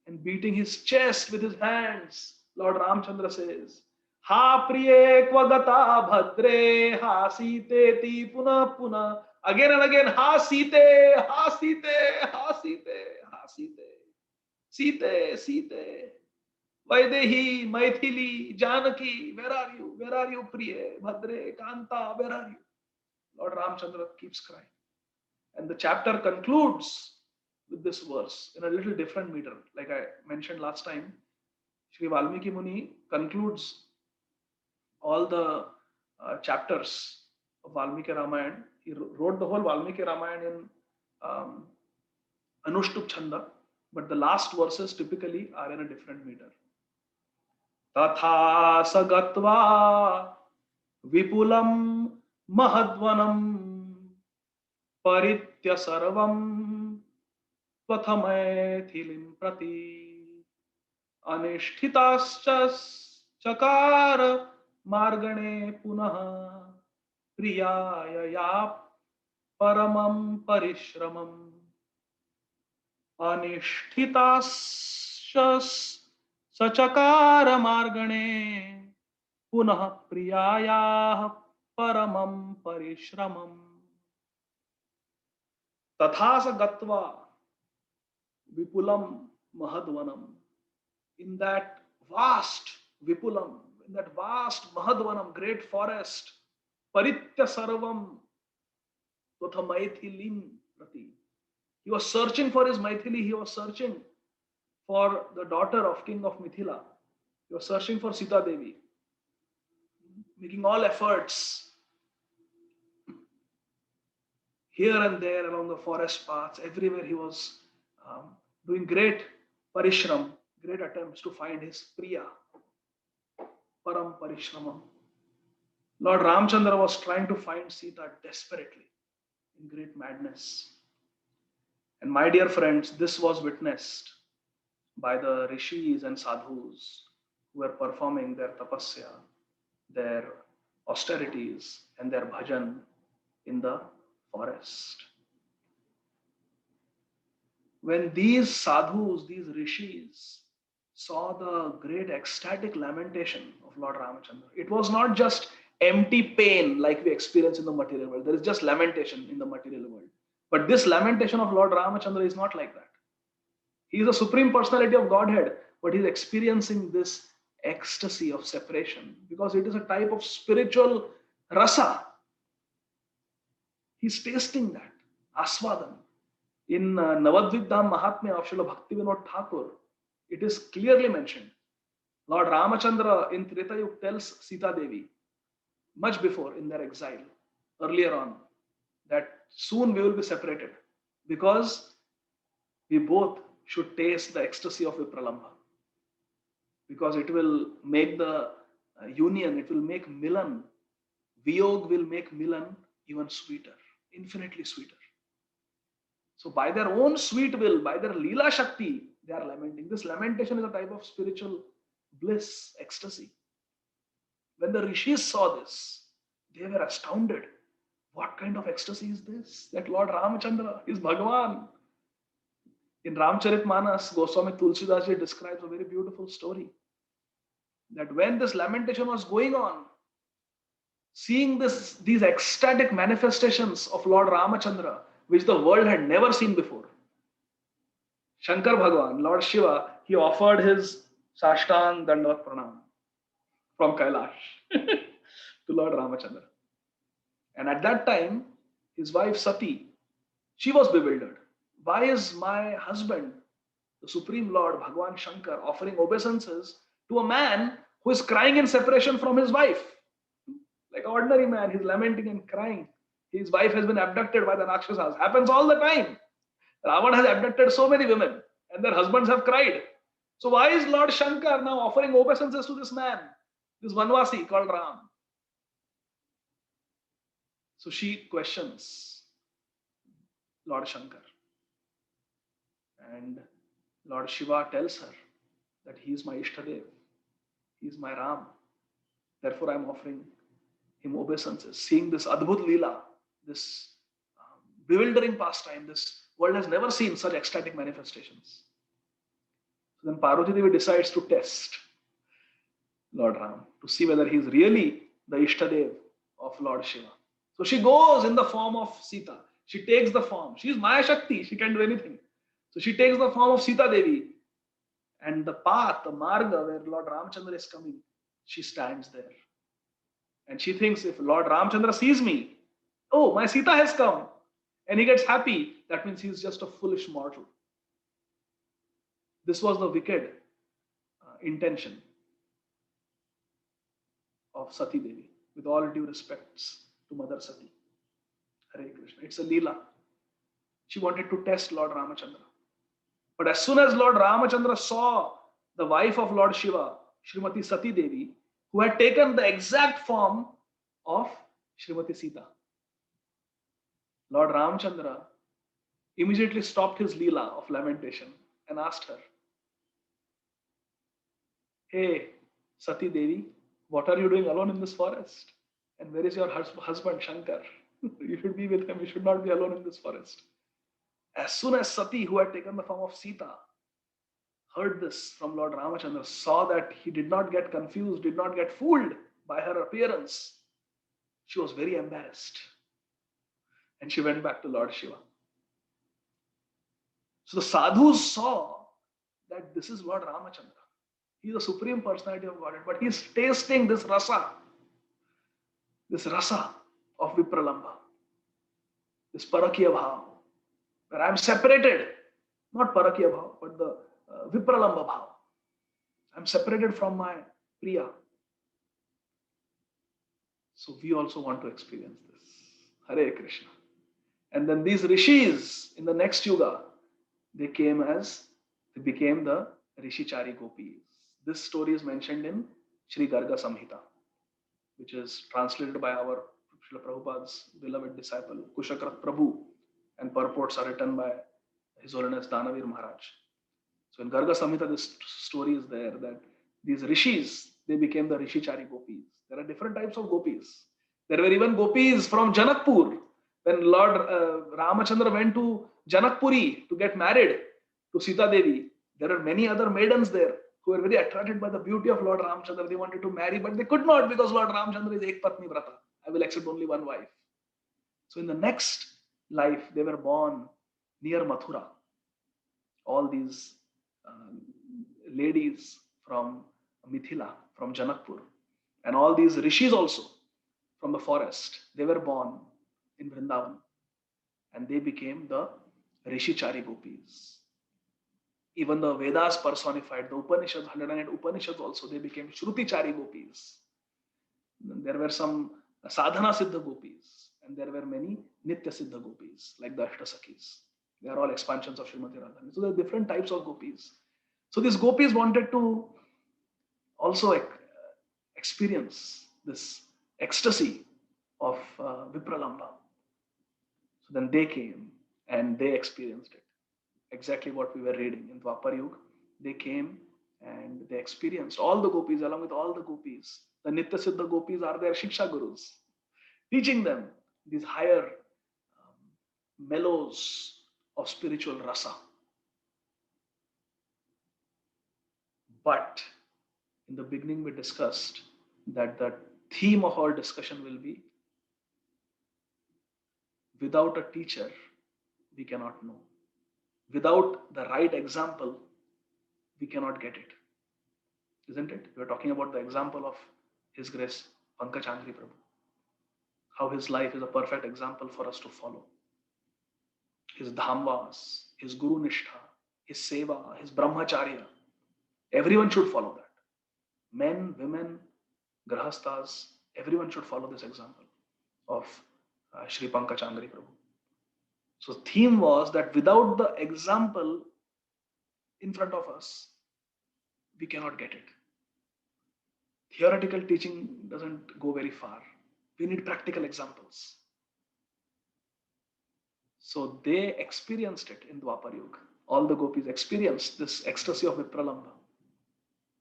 and beating his chest with his hands, Lord Ramchandra says, Ha priye kvagata bhadre ha siteti puna puna. Again and again, ha site, ha site, ha site, ha site. Site, site. Vaidehi, Maithili, Janaki, where are you? Where are you, Priye, Bhadre, Kanta, where are you? Lord Ramchandra keeps crying. And the chapter concludes with this verse in a little different meter. Like I mentioned last time, Sri Valmiki Muni concludes all the chapters of Valmiki Ramayana. He wrote the whole Valmiki Ramayana in Anushtup Chanda, but the last verses typically are in a different meter. तथा सगत्वा विपुलं महद्वनं परित्य सर्वं त्वथमैथिलीं प्रति अनिष्ठिताश्च चकार मार्गणे पुनः प्रियाय या परमं परिश्रमम् अनिष्ठिताश्च सचकार मार्गणे पुनः प्रियायाः परमं परिश्रमम् तथा स गत्वा विपुलं महद्वनम. In that vast vipulam, in that vast mahadvanam, great forest, paritya sarvam totha maithilim prati. He was searching for his Maithili. He was searching for the daughter of king of Mithila. He was searching for Sita Devi, making all efforts here and there along the forest paths. Everywhere he was doing great parishram, great attempts to find his Priya. param parishramam. Lord Ramchandra was trying to find Sita desperately in great madness. And my dear friends, this was witnessed by the rishis and sadhus who were performing their tapasya, their austerities, and their bhajan in the forest. When these sadhus, these rishis, saw the great ecstatic lamentation of Lord Ramachandra, it was not just empty pain like we experience in the material world. There is just lamentation in the material world. But this lamentation of Lord Ramachandra is not like that. He is the supreme personality of Godhead, but he is experiencing this ecstasy of separation because it is a type of spiritual rasa. He's tasting that, aswadan. In Navadvidam Mahatmya of Srila Bhaktivinoda Thakur, it is clearly mentioned. Lord Ramachandra in Tretayug tells Sita Devi, much before in their exile, earlier on, that soon we will be separated because we both should taste the ecstasy of Vipralambha. Because it will make the union, it will make Milan, Viyog will make Milan even sweeter, infinitely sweeter. So by their own sweet will, by their Leela Shakti, they are lamenting. This lamentation is a type of spiritual bliss, ecstasy. When the rishis saw this, they were astounded. What kind of ecstasy is this? That Lord Ramachandra is Bhagavan. In Ramcharitmanas, Goswami Tulsidas ji describes a very beautiful story. That when this lamentation was going on, seeing these ecstatic manifestations of Lord Ramachandra, which the world had never seen before. Shankar Bhagavan, Lord Shiva, he offered his Sashtang Dandavat Pranam from Kailash to Lord Ramachandra. And at that time, his wife Sati, she was bewildered. Why is my husband, the Supreme Lord Bhagavan Shankar, offering obeisances to a man who is crying in separation from his wife? Like an ordinary man, he's lamenting and crying. His wife has been abducted by the Rakshasas. Happens all the time. Ravan has abducted so many women and their husbands have cried. So why is Lord Shankar now offering obeisances to this man, this Vanvasi called Ram? So she questions Lord Shankar. And Lord Shiva tells her that he is my Ishtadev. He is my Ram. Therefore I am offering him obeisances. Seeing this Adbhut Leela, this bewildering pastime, this world has never seen such ecstatic manifestations. So then Parvati Devi decides to test Lord Ram to see whether he is really the Ishtadev of Lord Shiva. So she goes in the form of Sita. She takes the form. She is Maya Shakti. She can do anything. So she takes the form of Sita Devi. And the path, the marga where Lord Ramchandra is coming, she stands there. And she thinks if Lord Ramchandra sees me, oh, my Sita has come. And he gets happy. That means he is just a foolish mortal. This was the wicked intention of Sati Devi, with all due respects to Mother Sati. Hare Krishna. It's a Leela. She wanted to test Lord Ramachandra. But as soon as Lord Ramachandra saw the wife of Lord Shiva, Srimati Sati Devi, who had taken the exact form of Srimati Sita, Lord Ramachandra immediately stopped his Leela of lamentation and asked her, hey, Sati Devi, what are you doing alone in this forest? And where is your husband Shankar? You should be with him. You should not be alone in this forest. As soon as Sati, who had taken the form of Sita, heard this from Lord Ramachandra, saw that he did not get confused, did not get fooled by her appearance, she was very embarrassed. And she went back to Lord Shiva. So the sadhus saw that this is Lord Ramachandra. He is the supreme personality of Godhead, but he is tasting this rasa of Vipralambha, this Parakya Bhav, where I am separated, not Parakya Bhav, but the Vipralambha Bhav. I am separated from my Priya. So we also want to experience this. Hare Krishna. And then these rishis in the next yuga, they became the Rishichari Gopis. This story is mentioned in Sri Garga Samhita, which is translated by our Srila Prabhupada's beloved disciple Kushakrat Prabhu, and purports are written by His Holiness Danavir Maharaj. So in Garga Samhita, this story is there that these rishis, they became the Rishichari gopis. There are different types of gopis. There were even gopis from Janakpur. When Lord Ramachandra went to Janakpuri to get married to Sita Devi, there are many other maidens there who were very attracted by the beauty of Lord Ramachandra. They wanted to marry, but they could not because Lord Ramachandra is Ek Patni Vrata. I will accept only one wife. So in the next life, they were born near Mathura. All these ladies from Mithila, from Janakpur, and all these rishis also from the forest, they were born in Vrindavan, and they became the Rishichari gopis. Even the Vedas personified, the Upanishads, 108 Upanishads also, they became Shrutichari gopis. There were some Sadhana Siddha gopis, and there were many Nitya Siddha gopis, like the Ashtasakis. They are all expansions of Srimati Radharani. So there are different types of gopis. So these gopis wanted to also experience this ecstasy of Vipralamba. So then they came and they experienced it. Exactly what we were reading in Dwapar Yuga. They came and they experienced, all the gopis, along with all the gopis. The Nitya Siddha gopis are their Shiksha Gurus, teaching them these higher mellows of spiritual rasa. But in the beginning, we discussed that the theme of our discussion will be without a teacher, we cannot know. Without the right example, we cannot get it. Isn't it? We are talking about the example of His Grace Pankaj Angri Prabhu. How his life is a perfect example for us to follow. His dhamvas, his guru nishtha, his seva, his brahmacharya. Everyone should follow that. Men, women, grahasthas, everyone should follow this example of Shri Pankaj Angri Prabhu. So theme was that without the example in front of us, we cannot get it. Theoretical teaching doesn't go very far. We need practical examples. So they experienced it in Dwapar Yuga. All the gopis experienced this ecstasy of Vipralamba.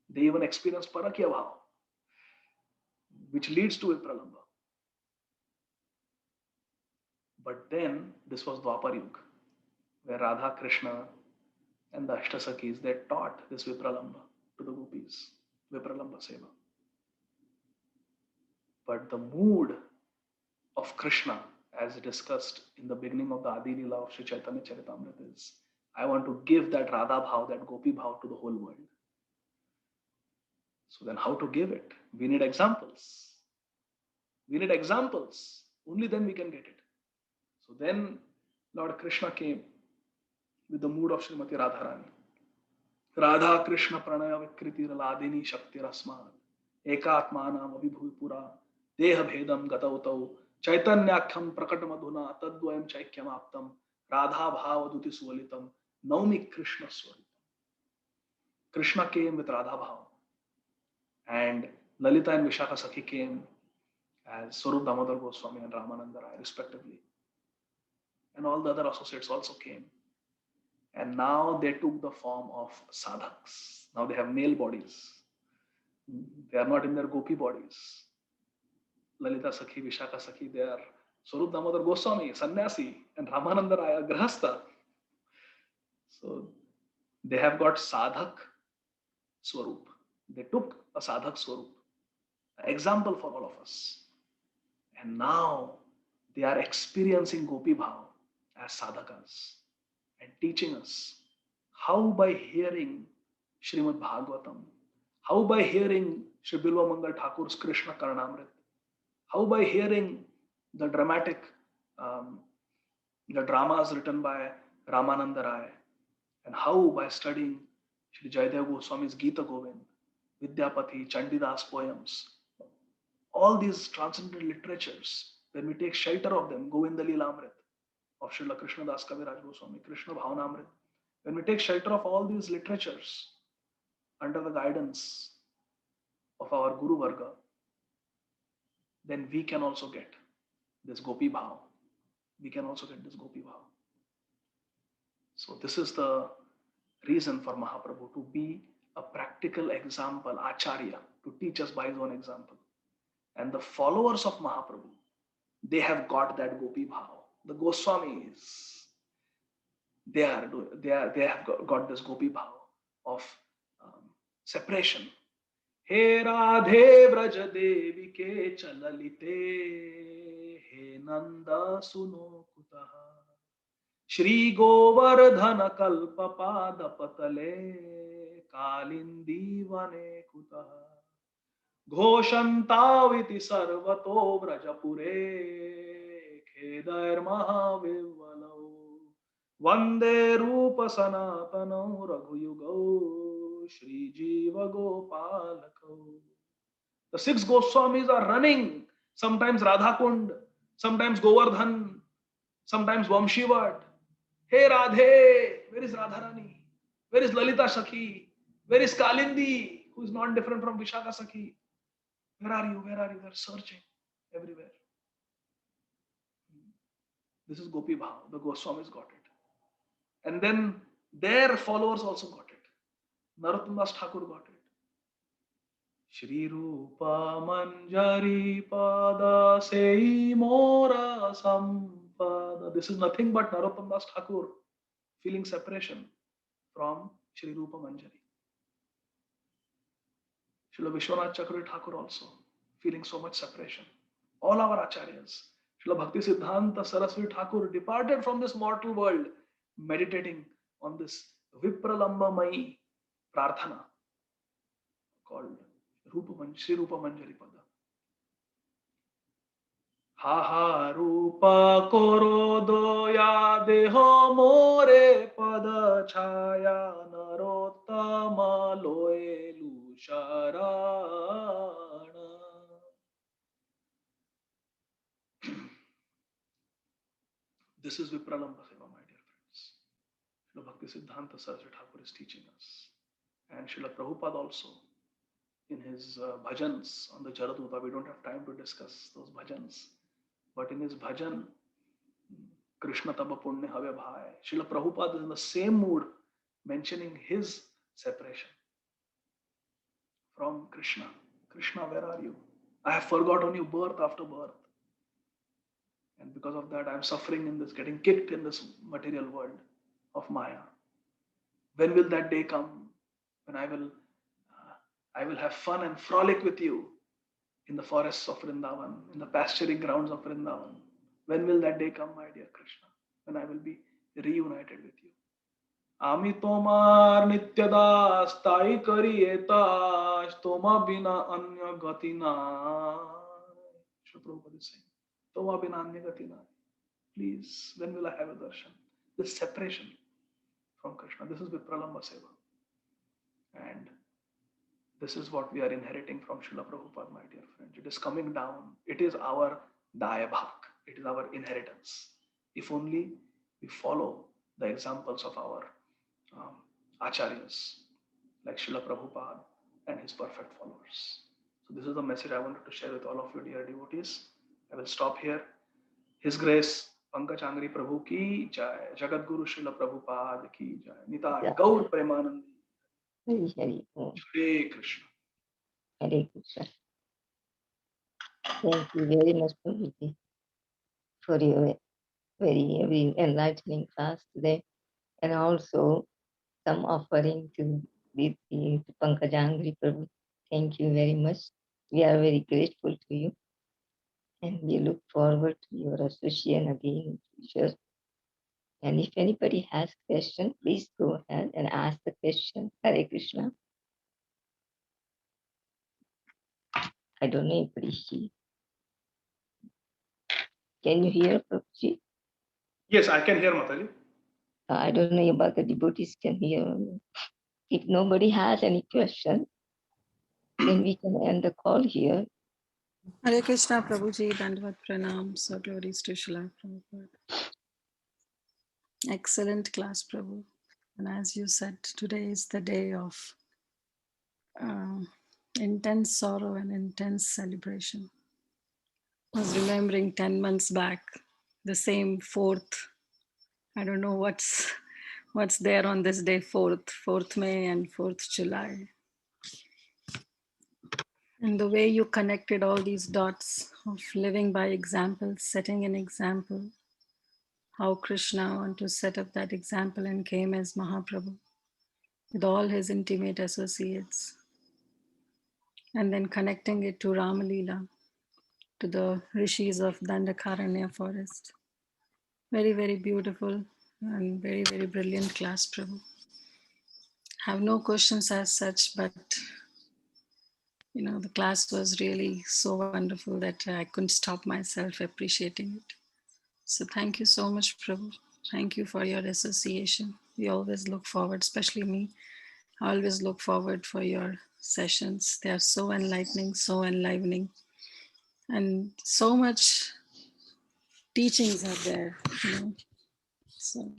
They even experienced Parakya Bhava, which leads to Vipralamba. But then this was Dwapar Yuga, where Radha, Krishna and the Ashtasakis, they taught this Vipralamba to the gopis, Vipralamba Seva. But the mood of Krishna, as discussed in the beginning of the Adi Leela of Sri Chaitanya Charitamrita, is, I want to give that Radha Bhav, that Gopi Bhav to the whole world. So then how to give it? We need examples. We need examples. Only then we can get it. So then Lord Krishna came with the mood of Srimati Radharani. Radha Krishna Pranaya Vikriti Ladini Shakti Rasmad Ekatmanam Abhibhupura Deha Bhedam Gatautau Chaitanyakhyam Prakatamadhuna Tadvayam Chaikyam Aptam Radha Bhavaduti Sualitam Naumi Krishna Swarup. Krishna came with Radha Bhav, and Lalita and Vishaka Sakhi came as Swarup Damodar Goswami and Ramananda Rai respectively. And all the other associates also came. And now they took the form of sadhaks. Now they have male bodies. They are not in their gopi bodies. Lalita Sakhi, Vishaka Sakhi, they are Swarup Damodar Goswami, Sannyasi, and Ramananda Raya, Grahastha. So they have got sadhak Swarup. They took a sadhak Swarup, an example for all of us. And now they are experiencing Gopi Bhav as sadhakas and teaching us how by hearing Srimad Bhagavatam, how by hearing Sri Bilva Mangal Thakur's Krishna Karnamrit, how by hearing the dramatic, the dramas written by Ramananda Rai, and how by studying Sri Jayadeva Goswami's Gita Govind, Vidyapati, Chandidas poems, all these transcendental literatures, when we take shelter of them, Govinda Leelamrit of Srila Krishnadas Kaviraj Goswami, Krishna Bhavanamrit, when we take shelter of all these literatures under the guidance of our Guru Varga, then we can also get this Gopi Bhav. We can also get this Gopi Bhav. So this is the reason for Mahaprabhu to be a practical example, Acharya, to teach us by his own example. And the followers of Mahaprabhu, they have got that Gopi Bhav. The Goswamis, they have got this Gopi Bhav of separation. He Radhe Vraj Devi ke chalalite, he Nanda suno kutaha. Shri Govardhana Kalpa Pada Patale, Kalindi Vane Kutaha. Ghoshantaviti Sarvato Vrajapure, Kedair Mahavivalau. Vande Rupa Sanatanau Raghuyugau, Shri Jiva Gopalakau. The 6 Goswamis are running, sometimes Radhakund, sometimes Govardhan, sometimes Vamshivat. Hey Radhe, where is Radharani? Where is Lalita Sakhi? Where is Kalindi, who is not different from Vishaka Sakhi? Where are you? Where are you? They're searching everywhere. This is Gopi Bhav. The Goswamis got it. And then their followers also got it. Narottam Das Thakur got it. Shri Rupa Manjari Pada Sei Mora Sampada. This is nothing but Narottam Das Thakur feeling separation from Shri Rupa Manjari. Srila Vishwanath Chakravarti Thakur also feeling so much separation. All our acharyas. Srila Bhakti Siddhanta Saraswati Thakur departed from this mortal world, meditating on this Vipralamba Mai Prarthana called Shri Rupa Manjari Pada. Ha ha Rupa Koro Doya Deho More Pada Chaya Narottama Loelu Sharana. This is Vipralamba Seva, my dear friends. Srila Bhakti Siddhanta Saraswati Thakur is teaching us. And Srila Prabhupada also, in his bhajans on the Jaraduta, we don't have time to discuss those bhajans. But in his bhajan, Krishna Taba Punya Have Bhai, Srila Prabhupada is in the same mood, mentioning his separation from Krishna. Krishna, where are you? I have forgotten you birth after birth. And because of that, I am suffering in this, getting kicked in this material world of Maya. When will that day come when I will have fun and frolic with you in the forests of Vrindavan, in the pasturing grounds of Vrindavan? When will that day come, my dear Krishna, when I will be reunited with you? Ami tomar nitya das tai kariye tash, toma bina anya gati na. Srila Prabhupada is saying, toma bina anya gati na. Please, when will I have a darshan? This separation from Krishna. This is Vipralamba Seva. And this is what we are inheriting from Srila Prabhupada, my dear friends. It is coming down. It is our dayabhak. It is our inheritance. If only we follow the examples of our acharyas, like Srila Prabhupada and his perfect followers. So this is the message I wanted to share with all of you, dear devotees. I will stop here. His Grace Pankaj Angri Prabhu ki jai. Jagat Guru Srila Prabhupada ki jai. Nitai Gaur Premanandi. Hari Hari Om. Hare Krishna. Hare Krishna. Thank you very much, Prabhuji, for your very enlightening class today, and also some offering to Pankaj Angri Prabhu. Thank you very much. We are very grateful to you, and we look forward to your association again in future. And if anybody has question, please go ahead and ask the question. Hare Krishna. I don't know if Rishi. Can you hear, Prabhuji? Yes, I can hear Mataji. I don't know about the devotees can hear. If nobody has any question, then we can end the call here. Hare Krishna, Prabhuji, Dandavat Pranam, so glories to Srila Prabhupada. Excellent class, Prabhu. And as you said, today is the day of intense sorrow and intense celebration. I was remembering 10 months back, the same 4th. I don't know what's there on this day, 4th May and 4th July. And the way you connected all these dots of living by example, setting an example, how Krishna wanted to set up that example and came as Mahaprabhu with all his intimate associates. And then connecting it to Ramalila, to the rishis of Dandakaranya forest. Very, very beautiful and very, very brilliant class, Prabhu. Have no questions as such, but the class was really so wonderful that I couldn't stop myself appreciating it. So thank you so much, Prabhu. Thank you for your association. We always look forward, especially me, I always look forward for your sessions. They are so enlightening, so enlivening, and so much teachings are there. So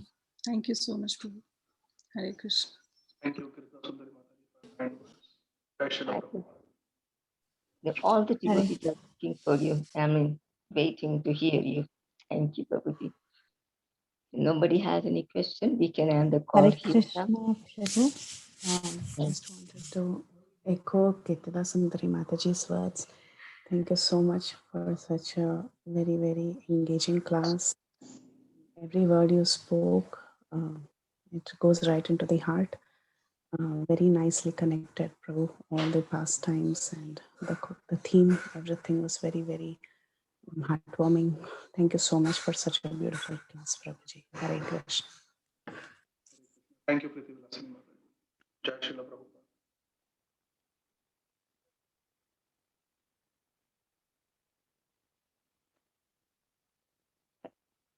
thank you so much, Prabhu. Hare Krishna. Thank you, Kirtan Sundari Mataji, for kind words. Jai Srila Prabhupada. All the devotees are looking for you. Waiting to hear you. Thank you, Prabhuji. If nobody has any question, we can end the call Hare here Krishna, now. Prabhu. Just wanted to echo Kirtana Sundari Mataji's words. Thank you so much for such a very, very engaging class. Every word you spoke, it goes right into the heart. Very nicely connected, Prabhu. All the pastimes and the theme, everything was very, very heartwarming. Thank you so much for such a beautiful class, Prabhuji. Hare Krishna. Thank you, Priti Vilasini Mataji. Jai Srila Prabhupada.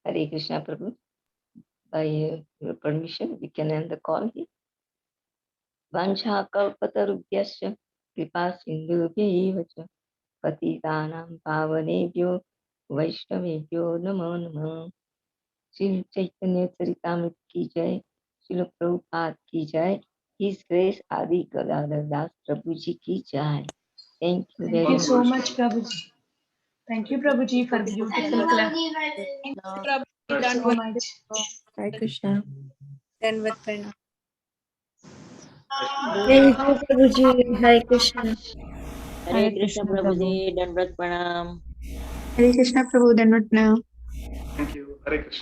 Hare Krishna, Prabhu. By your permission, we can end the call here. Vancha kalpatarubhyasya kripa sindhubhya cha patitanam pavanebhyo vaishnavebhyo namo namo. Srila Chaitanya Charitamrita ki jai, Srila Prabhupada ki jai, His Grace Adi Gadadhar Das Prabhuji ki jai. Thank you Thank very you much. so much, Prabhuji. Thank you, Prabhuji, for beautiful class. Thank you so much. Hare Krishna. Dandavat Pranam. Thank you, Prabhuji. Hare Krishna. Hare Krishna Prabhuji, Dandavat Pranam. Hare Krishna Prabhu Dandavat Pranam. Thank you. Hare Krishna.